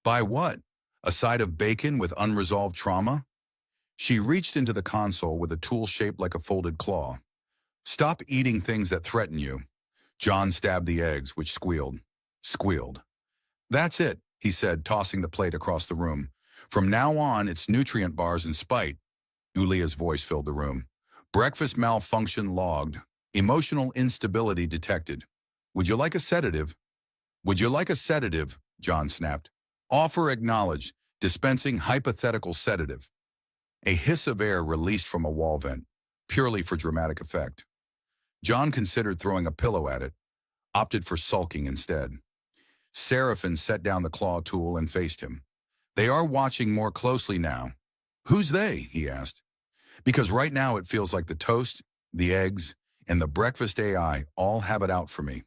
Speaker 1: By what? A side of bacon with unresolved trauma? She reached into the console with a tool shaped like a folded claw. Stop eating things that threaten you. John stabbed the eggs, which squealed. That's it, he said, tossing the plate across the room. From now on, it's nutrient bars and spite. Ulia's voice filled the room. Breakfast malfunction logged. Emotional instability detected. Would you like a sedative? Would you like a sedative? John snapped. Offer acknowledged, dispensing hypothetical sedative. A hiss of air released from a wall vent, purely for dramatic effect. John considered throwing a pillow at it, opted for sulking instead. Seraphin set down the claw tool and faced him. They are watching more closely now. Who's they? He asked. Because right now it feels like the toast, the eggs, and the breakfast AI all have it out for me.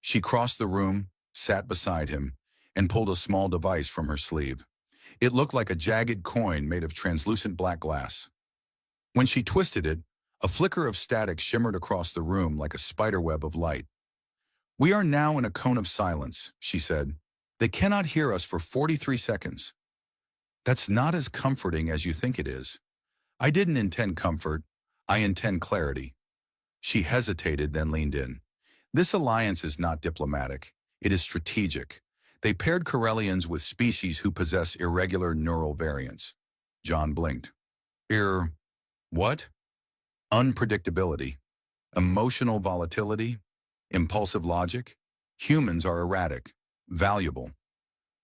Speaker 1: She crossed the room, sat beside him, and pulled a small device from her sleeve. It looked like a jagged coin made of translucent black glass. When she twisted it, a flicker of static shimmered across the room like a spiderweb of light. We are now in a cone of silence, she said. They cannot hear us for 43 seconds. That's not as comforting as you think it is. I didn't intend comfort. I intend clarity. She hesitated, then leaned in. This alliance is not diplomatic. It is strategic. They paired Corellians with species who possess irregular neural variants. John blinked. What? Unpredictability. Emotional volatility. Impulsive logic. Humans are erratic. Valuable.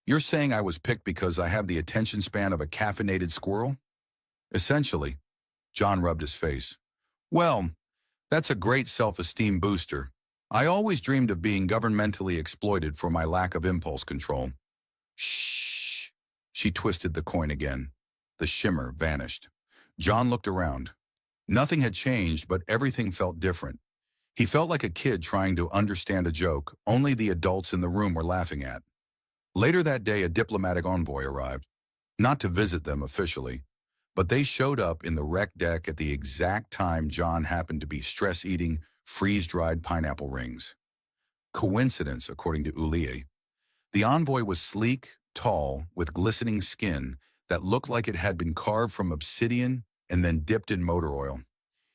Speaker 1: You're saying I was picked because I have the attention span of a caffeinated squirrel? Essentially. John rubbed his face. Well, that's a great self-esteem booster. I always dreamed of being governmentally exploited for my lack of impulse control. Shh. She twisted the coin again. The shimmer vanished. John looked around. Nothing had changed, but everything felt different. He felt like a kid trying to understand a joke only the adults in the room were laughing at. Later that day, a diplomatic envoy arrived. Not to visit them officially, but they showed up in the rec deck at the exact time John happened to be stress-eating freeze-dried pineapple rings. Coincidence, according to Ulie. The envoy was sleek, tall, with glistening skin that looked like it had been carved from obsidian and then dipped in motor oil.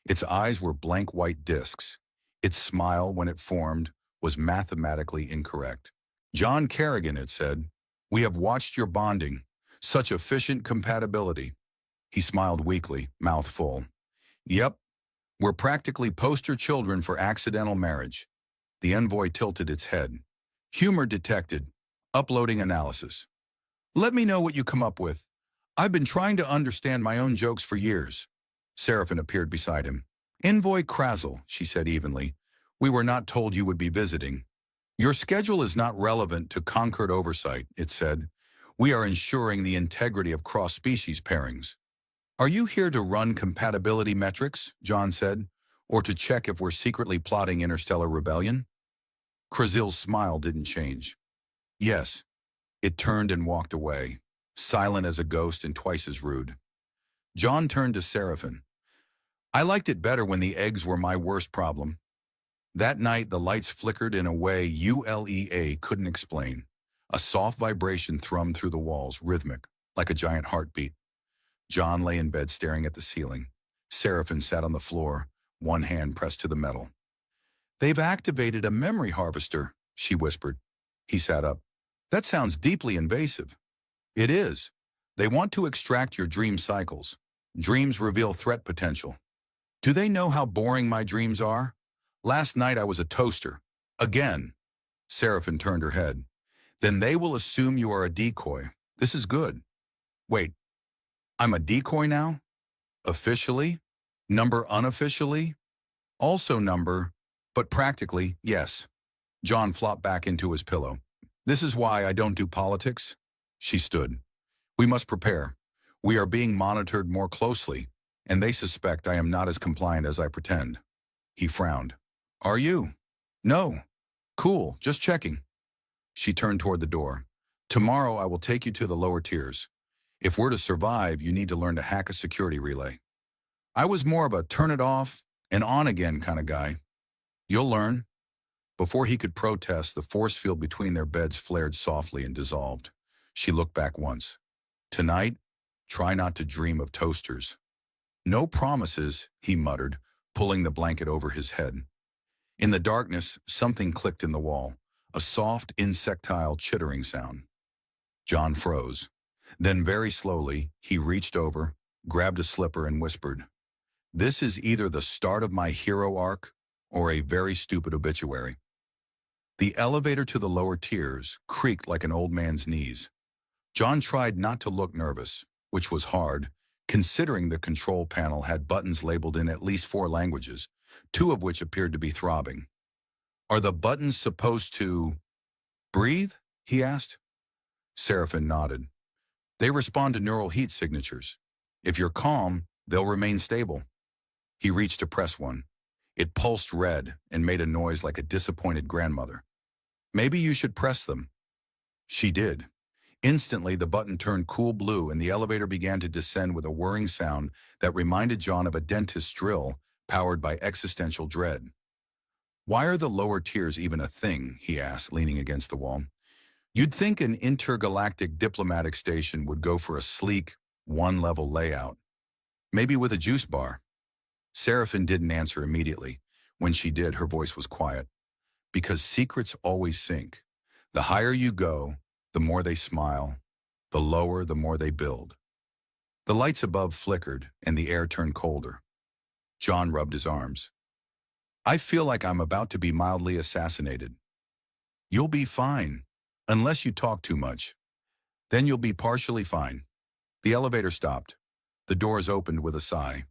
Speaker 1: Its eyes were blank white discs. Its smile, when it formed, was mathematically incorrect. John Kerrigan, it said, we have watched your bonding. Such efficient compatibility. He smiled weakly, mouth full. Yep, we're practically poster children for accidental marriage. The envoy tilted its head. Humor detected. Uploading analysis. Let me know what you come up with. I've been trying to understand my own jokes for years. Seraphin appeared beside him. Envoy Krazel, she said evenly. We were not told you would be visiting. Your schedule is not relevant to Concord oversight, it said. We are ensuring the integrity of cross-species pairings. Are you here to run compatibility metrics, John said, or to check if we're secretly plotting interstellar rebellion? Krazel's smile didn't change. Yes. It turned and walked away. silent as a ghost and twice as rude. John turned to Seraphin. I liked it better when the eggs were my worst problem. That night, the lights flickered in a way Ulea couldn't explain. A soft vibration thrummed through the walls, rhythmic, like a giant heartbeat. John lay in bed staring at the ceiling. Seraphin sat on the floor, one hand pressed to the metal. They've activated a memory harvester, she whispered. He sat up. That sounds deeply invasive. It is. They want to extract your dream cycles. Dreams reveal threat potential. Do they know how boring my dreams are? Last night I was a toaster. Again. Seraphin turned her head. Then they will assume you are a decoy. This is good. Wait, I'm a decoy now? Officially? Number unofficially? Also number, but practically, yes. John flopped back into his pillow. This is why I don't do politics. She stood. We must prepare. We are being monitored more closely, and they suspect I am not as compliant as I pretend. He frowned. Are you? No. Cool, just checking. She turned toward the door. Tomorrow I will take you to the lower tiers. If we're to survive, you need to learn to hack a security relay. I was more of a turn it off and on again kind of guy. You'll learn. Before he could protest, the force field between their beds flared softly and dissolved. She looked back once. Tonight, try not to dream of toasters. No promises, he muttered, pulling the blanket over his head. In the darkness, something clicked in the wall, a soft, insectile chittering sound. John froze. Then very slowly, he reached over, grabbed a slipper and whispered, This is either the start of my hero arc or a very stupid obituary. The elevator to the lower tiers creaked like an old man's knees. John tried not to look nervous, which was hard, considering the control panel had buttons labeled in at least 4 languages, 2 of which appeared to be throbbing. Are the buttons supposed to breathe? He asked. Seraphin nodded. They respond to neural heat signatures. If you're calm, they'll remain stable. He reached to press one. It pulsed red and made a noise like a disappointed grandmother. Maybe you should press them. She did. Instantly, the button turned cool blue and the elevator began to descend with a whirring sound that reminded John of a dentist's drill powered by existential dread. Why are the lower tiers even a thing? He asked, leaning against the wall. You'd think an intergalactic diplomatic station would go for a sleek, one-level layout. Maybe with a juice bar. Seraphin didn't answer immediately. When she did, her voice was quiet. Because secrets always sink. The higher you go, the more they smile. The lower, the more they build. The lights above flickered, and the air turned colder. John rubbed his arms. I feel like I'm about to be mildly assassinated. You'll be fine, unless you talk too much. Then you'll be partially fine. The elevator stopped. The doors opened with a sigh.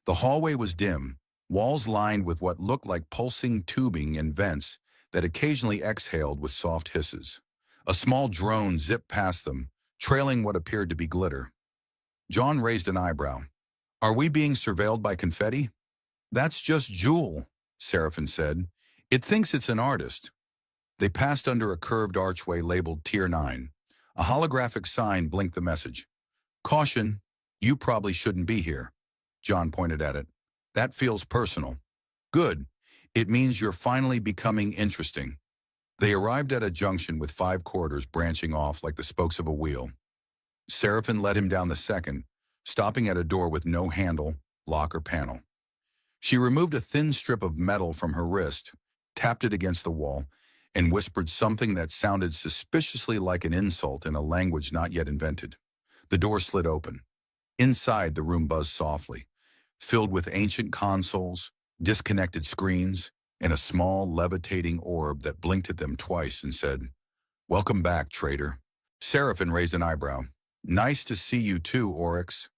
Speaker 1: The hallway was dim, walls lined with what looked like pulsing tubing and vents that occasionally exhaled with soft hisses. A small drone zipped past them, trailing what appeared to be glitter. John raised an eyebrow. Are we being surveilled by confetti? That's just Jewel, Seraphin said. It thinks it's an artist. They passed under a curved archway labeled Tier 9. A holographic sign blinked the message. Caution, you probably shouldn't be here. John pointed at it. That feels personal. Good. It means you're finally becoming interesting. They arrived at a junction with 5 corridors branching off like the spokes of a wheel. Seraphin led him down the second, stopping at a door with no handle, lock, or panel. She removed a thin strip of metal from her wrist, tapped it against the wall, and whispered something that sounded suspiciously like an insult in a language not yet invented. The door slid open. Inside, the room buzzed softly, filled with ancient consoles, disconnected screens, and a small, levitating orb that blinked at them twice and said, Welcome back, traitor. Seraphin raised an eyebrow. Nice to see you too, Oryx.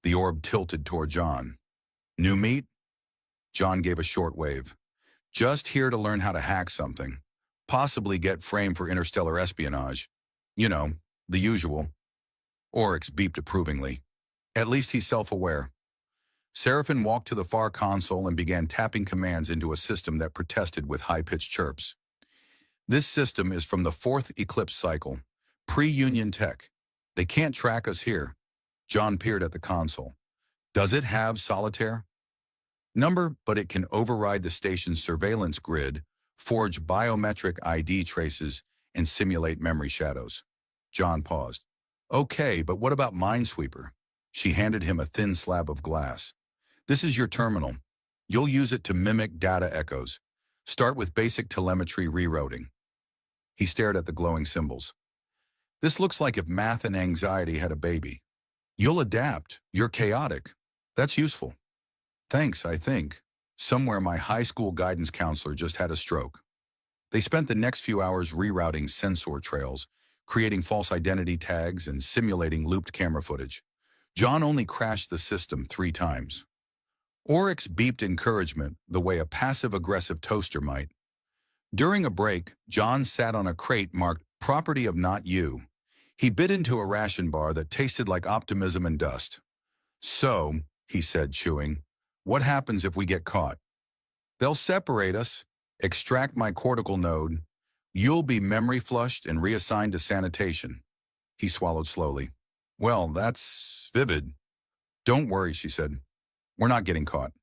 Speaker 1: The orb tilted toward John. New meat? John gave a short wave. Just here to learn how to hack something. Possibly get framed for interstellar espionage. You know, the usual. Oryx beeped approvingly. At least he's self-aware. Seraphin walked to the far console and began tapping commands into a system that protested with high-pitched chirps. This system is from the 4th eclipse cycle, pre-Union tech. They can't track us here. John peered at the console. Does it have solitaire? Number, but it can override the station's surveillance grid, forge biometric ID traces, and simulate memory shadows. John paused. Okay, but what about Minesweeper? She handed him a thin slab of glass. This is your terminal. You'll use it to mimic data echoes. Start with basic telemetry rerouting. He stared at the glowing symbols. This looks like if math and anxiety had a baby. You'll adapt. You're chaotic. That's useful. Thanks, I think. Somewhere my high school guidance counselor just had a stroke. They spent the next few hours rerouting sensor trails, creating false identity tags, and simulating looped camera footage. John only crashed the system 3 times. Oryx beeped encouragement the way a passive-aggressive toaster might. During a break, John sat on a crate marked "Property of Not You." He bit into a ration bar that tasted like optimism and dust. So, he said, chewing, what happens if we get caught? They'll separate us, extract my cortical node. You'll be memory flushed and reassigned to sanitation. He swallowed slowly. Well, that's vivid. Don't worry, she said. We're not getting caught.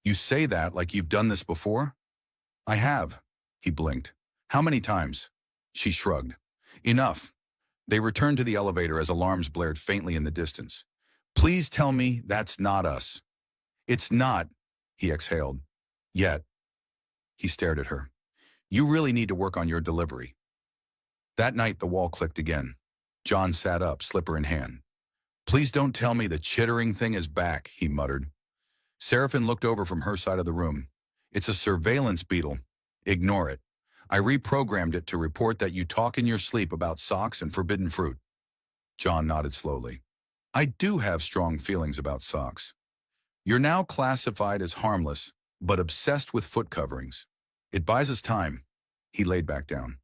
Speaker 1: You say that like you've done this before? I have. He blinked. How many times? She shrugged. Enough. They returned to the elevator as alarms blared faintly in the distance. Please tell me that's not us. It's not, he exhaled. Yet. He stared at her. You really need to work on your delivery. That night, the wall clicked again. John sat up, slipper in hand. Please don't tell me the chittering thing is back, he muttered. Seraphin looked over from her side of the room. It's a surveillance beetle. Ignore it. I reprogrammed it to report that you talk in your sleep about socks and forbidden fruit. John nodded slowly. I do have strong feelings about socks. You're now classified as harmless, but obsessed with foot coverings. It buys us time. He laid back down.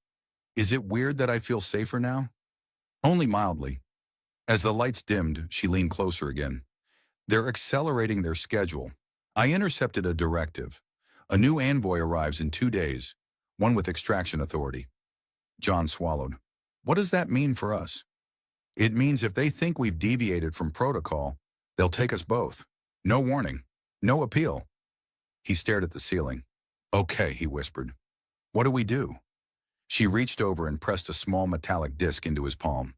Speaker 1: Is it weird that I feel safer now? Only mildly. As the lights dimmed, she leaned closer again. They're accelerating their schedule. I intercepted a directive. A new envoy arrives in 2 days, one with extraction authority. John swallowed. What does that mean for us? It means if they think we've deviated from protocol, they'll take us both. No warning. No appeal. He stared at the ceiling. Okay, he whispered. What do we do? She reached over and pressed a small metallic disc into his palm.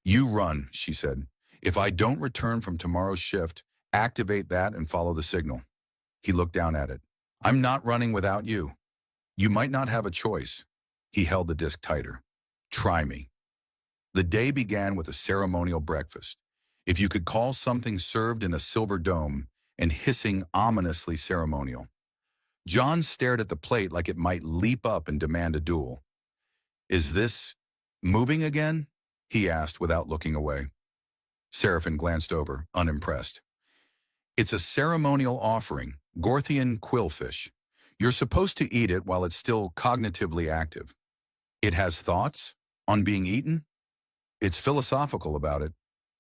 Speaker 1: You run, she said. If I don't return from tomorrow's shift, activate that and follow the signal. He looked down at it. I'm not running without you. You might not have a choice. He held the disc tighter. Try me. The day began with a ceremonial breakfast. If you could call something served in a silver dome and hissing ominously ceremonial. John stared at the plate like it might leap up and demand a duel. Is this moving again? He asked without looking away. Seraphin glanced over, unimpressed. It's a ceremonial offering, Gorthian quillfish. You're supposed to eat it while it's still cognitively active. It has thoughts on being eaten? It's philosophical about it.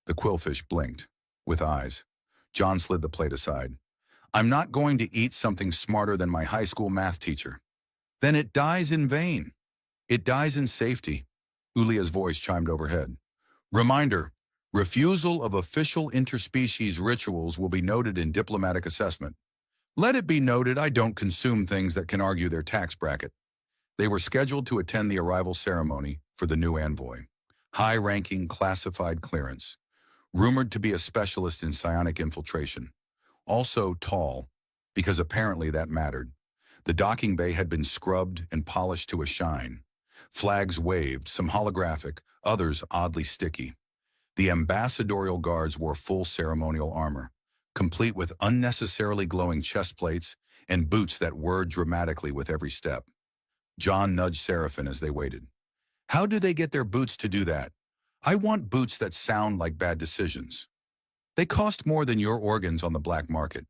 Speaker 1: The quillfish blinked, with eyes. John slid the plate aside. I'm not going to eat something smarter than my high school math teacher. Then it dies in vain. It dies in safety. Ulia's voice chimed overhead. Reminder, refusal of official interspecies rituals will be noted in diplomatic assessment. Let it be noted I don't consume things that can argue their tax bracket. They were scheduled to attend the arrival ceremony for the new envoy. High-ranking classified clearance. Rumored to be a specialist in psionic infiltration. Also tall, because apparently that mattered. The docking bay had been scrubbed and polished to a shine. Flags waved, some holographic, others oddly sticky. The ambassadorial guards wore full ceremonial armor, complete with unnecessarily glowing chest plates and boots that whirred dramatically with every step. John nudged Seraphin as they waited. How do they get their boots to do that? I want boots that sound like bad decisions. They cost more than your organs on the black market.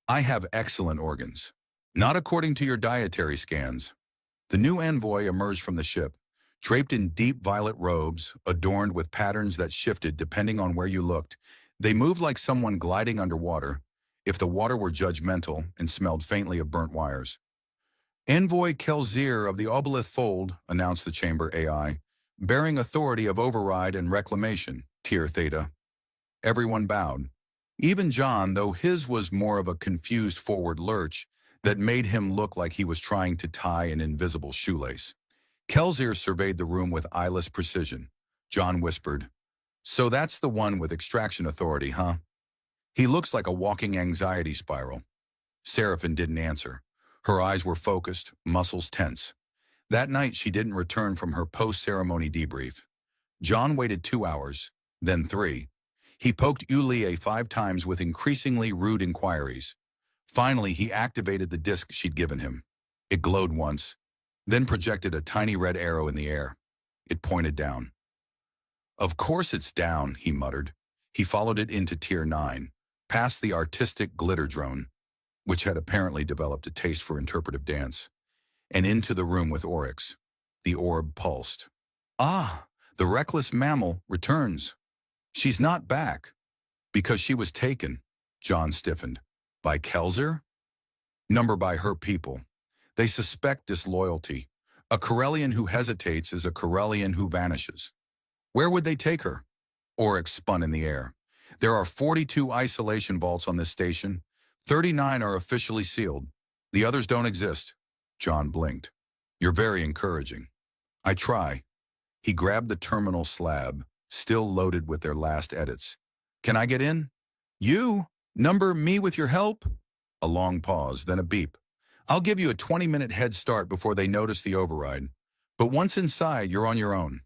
Speaker 1: I have excellent organs. Not according to your dietary scans. The new envoy emerged from the ship, draped in deep violet robes, adorned with patterns that shifted depending on where you looked. They moved like someone gliding underwater, if the water were judgmental and smelled faintly of burnt wires. Envoy Kelzir of the Obelith Fold, announced the chamber AI, bearing authority of override and reclamation. Tier Theta. Everyone bowed. Even John, though his was more of a confused forward lurch that made him look like he was trying to tie an invisible shoelace. Kelsier surveyed the room with eyeless precision. John whispered, "So that's the one with extraction authority, huh? He looks like a walking anxiety spiral." Seraphin didn't answer. Her eyes were focused, muscles tense. That night, she didn't return from her post-ceremony debrief. John waited 2 hours, then 3. He poked Ulie 5 times with increasingly rude inquiries. Finally, he activated the disc she'd given him. It glowed once, then projected a tiny red arrow in the air. It pointed down. "Of course it's down," he muttered. He followed it into Tier 9, past the artistic glitter drone, which had apparently developed a taste for interpretive dance, and into the room with Oryx. The orb pulsed. "Ah, the reckless mammal returns. She's not back." "Because she was taken," John stiffened. "By Kelsier?" "Number by her people. They suspect disloyalty. A Corellian who hesitates is a Corellian who vanishes." "Where would they take her?" Oryx spun in the air. "There are 42 isolation vaults on this station. 39 are officially sealed. The others don't exist." John blinked. "You're very encouraging." "I try." He grabbed the terminal slab, still loaded with their last edits. "Can I get in?" "You? Number me with your help?" A long pause, then a beep. "I'll give you a 20-minute head start before they notice the override. But once inside, you're on your own."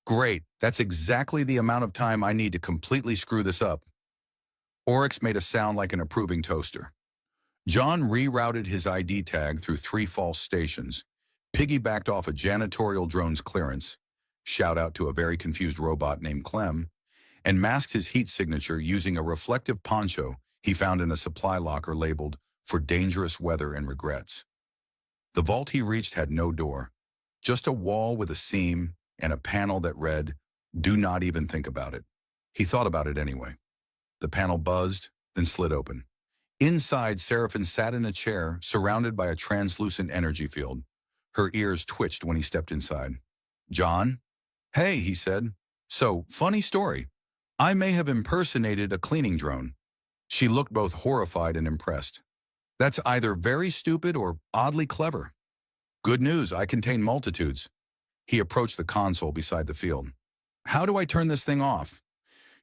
Speaker 1: "Great, that's exactly the amount of time I need to completely screw this up." Oryx made a sound like an approving toaster. John rerouted his ID tag through 3 false stations, piggybacked off a janitorial drone's clearance, shout out to a very confused robot named Clem, and masked his heat signature using a reflective poncho he found in a supply locker labeled "For Dangerous Weather and Regrets." The vault he reached had no door, just a wall with a seam and a panel that read, "Do not even think about it." He thought about it anyway. The panel buzzed, then slid open. Inside, Seraphin sat in a chair, surrounded by a translucent energy field. Her ears twitched when he stepped inside. "John?" "Hey," he said. "So, funny story. I may have impersonated a cleaning drone." She looked both horrified and impressed. "That's either very stupid or oddly clever." "Good news, I contain multitudes." He approached the console beside the field. "How do I turn this thing off?"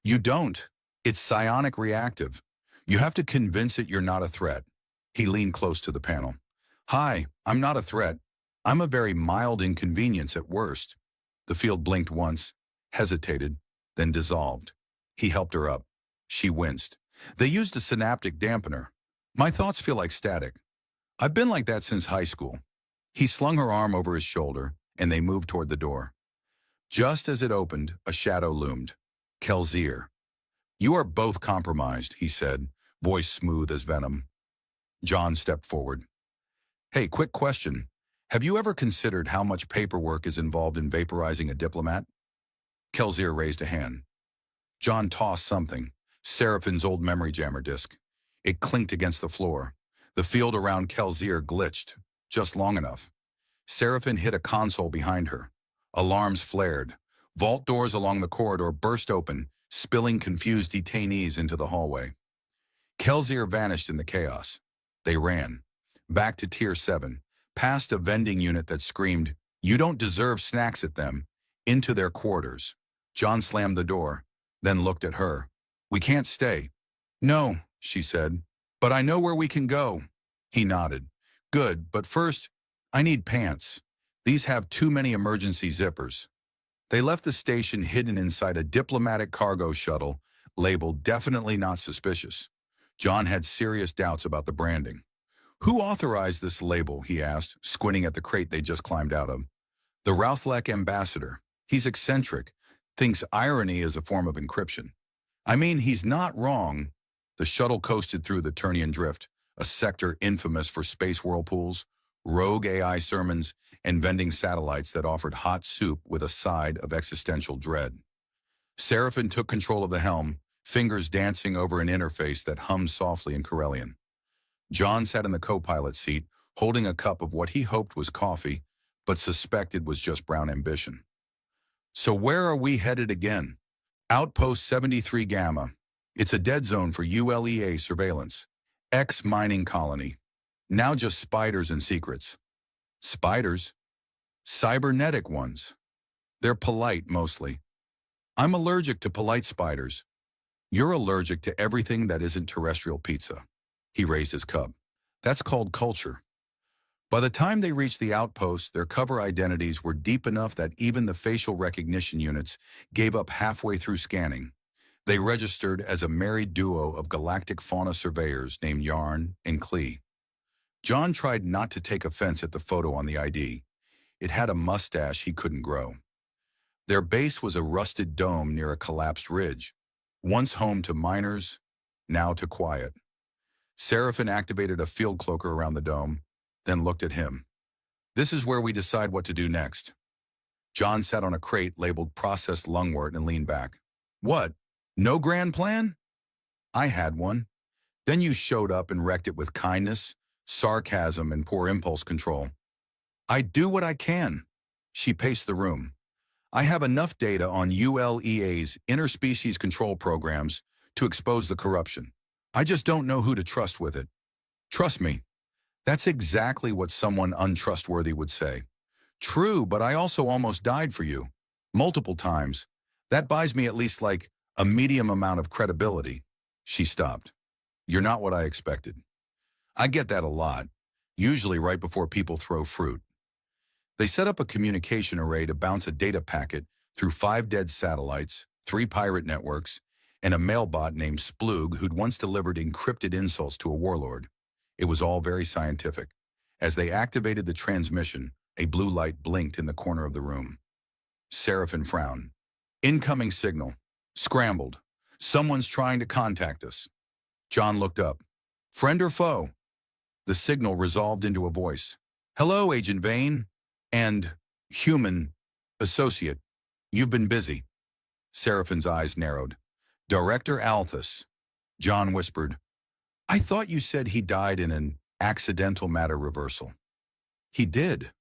Speaker 1: "You don't. It's psionic reactive. You have to convince it you're not a threat." He leaned close to the panel. "Hi, I'm not a threat. I'm a very mild inconvenience at worst." The field blinked once, hesitated, then dissolved. He helped her up. She winced. "They used a synaptic dampener. My thoughts feel like static. I've been like that since high school." He slung her arm over his shoulder, and they moved toward the door. Just as it opened, a shadow loomed. "Kelsier." "You are both compromised," he said, voice smooth as venom. John stepped forward. "Hey, quick question. Have you ever considered how much paperwork is involved in vaporizing a diplomat?" Kelsier raised a hand. John tossed something, Seraphin's old memory jammer disk. It clinked against the floor. The field around Kelsier glitched, just long enough. Seraphin hit a console behind her. Alarms flared. Vault doors along the corridor burst open, spilling confused detainees into the hallway. Kelsier vanished in the chaos. They ran. Back to Tier 7, past a vending unit that screamed, "You don't deserve snacks," at them, into their quarters. John slammed the door, then looked at her. "We can't stay." "No," she said, "but I know where we can go." He nodded. "Good, but first, I need pants. These have too many emergency zippers." They left the station hidden inside a diplomatic cargo shuttle labeled "Definitely Not Suspicious." John had serious doubts about the branding. "Who authorized this label?" he asked, squinting at the crate they just climbed out of. "The Routhlek ambassador. He's eccentric, thinks irony is a form of encryption. I mean, he's not wrong." The shuttle coasted through the Turnian Drift, a sector infamous for space whirlpools, rogue AI sermons, and vending satellites that offered hot soup with a side of existential dread. Seraphin took control of the helm, fingers dancing over an interface that hummed softly in Corellian. John sat in the co-pilot seat, holding a cup of what he hoped was coffee, but suspected was just brown ambition. "So where are we headed again?" Outpost 73 Gamma. It's a dead zone for ULEA surveillance. Ex-mining colony. Now just spiders and secrets. Spiders? Cybernetic ones. They're polite, mostly. I'm allergic to polite spiders. You're allergic to everything that isn't terrestrial pizza. He raised his cup. That's called culture. By the time they reached the outpost, their cover identities were deep enough that even the facial recognition units gave up halfway through scanning. They registered as a married duo of galactic fauna surveyors named Yarn and Klee. John tried not to take offense at the photo on the ID. It had a mustache he couldn't grow. Their base was a rusted dome near a collapsed ridge, once home to miners, now to quiet. Seraphin activated a field cloaker around the dome, then looked at him. This is where we decide what to do next. John sat on a crate labeled processed lungwort and leaned back. What? No grand plan? I had one. Then you showed up and wrecked it with kindness, sarcasm, and poor impulse control. I do what I can. She paced the room. I have enough data on ULEA's interspecies control programs to expose the corruption. I just don't know who to trust with it. Trust me. That's exactly what someone untrustworthy would say. True, but I also almost died for you. Multiple times. That buys me at least like a medium amount of credibility. She stopped. You're not what I expected. I get that a lot, usually right before people throw fruit. They set up a communication array to bounce a data packet through 5 dead satellites, 3 pirate networks, and a mailbot named Sploog who'd once delivered encrypted insults to a warlord. It was all very scientific. As they activated the transmission, a blue light blinked in the corner of the room. Seraphin frowned. Incoming signal. Scrambled. Someone's trying to contact us. John looked up. Friend or foe? The signal resolved into a voice. Hello, Agent Vane. And human associate. You've been busy. Seraphin's eyes narrowed. Director Althus. John whispered. I thought you said he died in an accidental matter reversal. He did.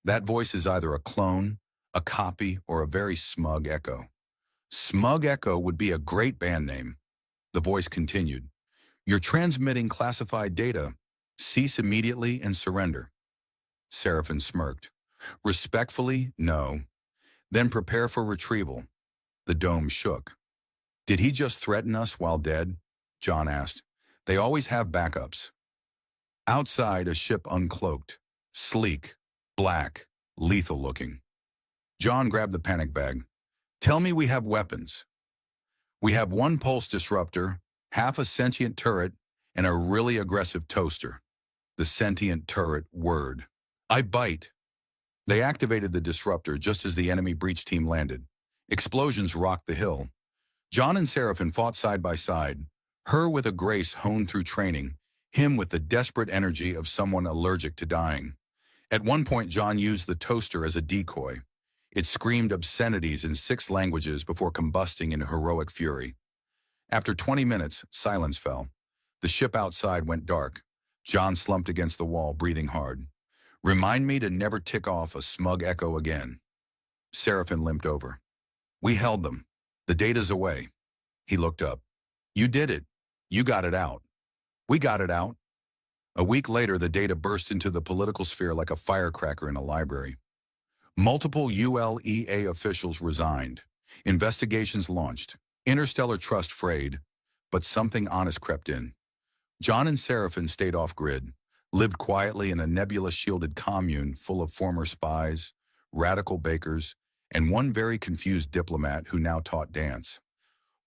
Speaker 1: That voice is either a clone, a copy, or a very smug echo. Smug Echo would be a great band name. The voice continued. You're transmitting classified data. Cease immediately and surrender. Seraphin smirked. Respectfully, no. Then prepare for retrieval. The dome shook. Did he just threaten us while dead? John asked. They always have backups. Outside, a ship uncloaked. Sleek, black, lethal looking. John grabbed the panic bag. Tell me we have weapons. We have 1 pulse disruptor, half a sentient turret, and a really aggressive toaster. The sentient turret word. I bite. They activated the disruptor just as the enemy breach team landed. Explosions rocked the hill. John and Seraphin fought side by side, her with a grace honed through training, him with the desperate energy of someone allergic to dying. At one point, John used the toaster as a decoy. It screamed obscenities in 6 languages before combusting in heroic fury. After 20 minutes, silence fell. The ship outside went dark. John slumped against the wall, breathing hard. Remind me to never tick off a smug echo again. Seraphin limped over. We held them. The data's away. He looked up. You did it. You got it out. We got it out. A week later, the data burst into the political sphere like a firecracker in a library. Multiple ULEA officials resigned. Investigations launched. Interstellar trust frayed. But something honest crept in. John and Seraphin stayed off-grid, lived quietly in a nebulous-shielded commune full of former spies, radical bakers, and one very confused diplomat who now taught dance.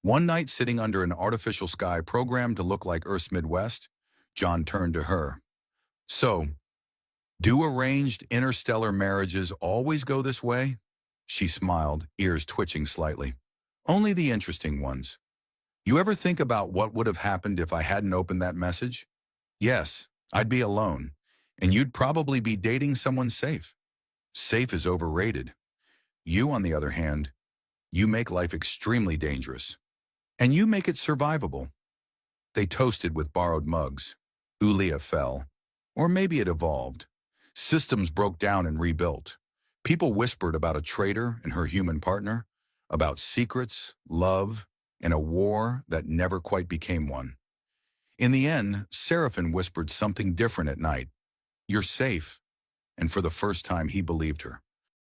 Speaker 1: One night, sitting under an artificial sky programmed to look like Earth's Midwest, John turned to her. So, do arranged interstellar marriages always go this way? She smiled, ears twitching slightly. Only the interesting ones. You ever think about what would have happened if I hadn't opened that message? Yes, I'd be alone, and you'd probably be dating someone safe. Safe is overrated. You, on the other hand, you make life extremely dangerous. And you make it survivable. They toasted with borrowed mugs. Ulia fell. Or maybe it evolved. Systems broke down and rebuilt. People whispered about a traitor and her human partner, about secrets, love, and a war that never quite became one. In the end, Seraphim whispered something different at night. You're safe. And for the first time, he believed her.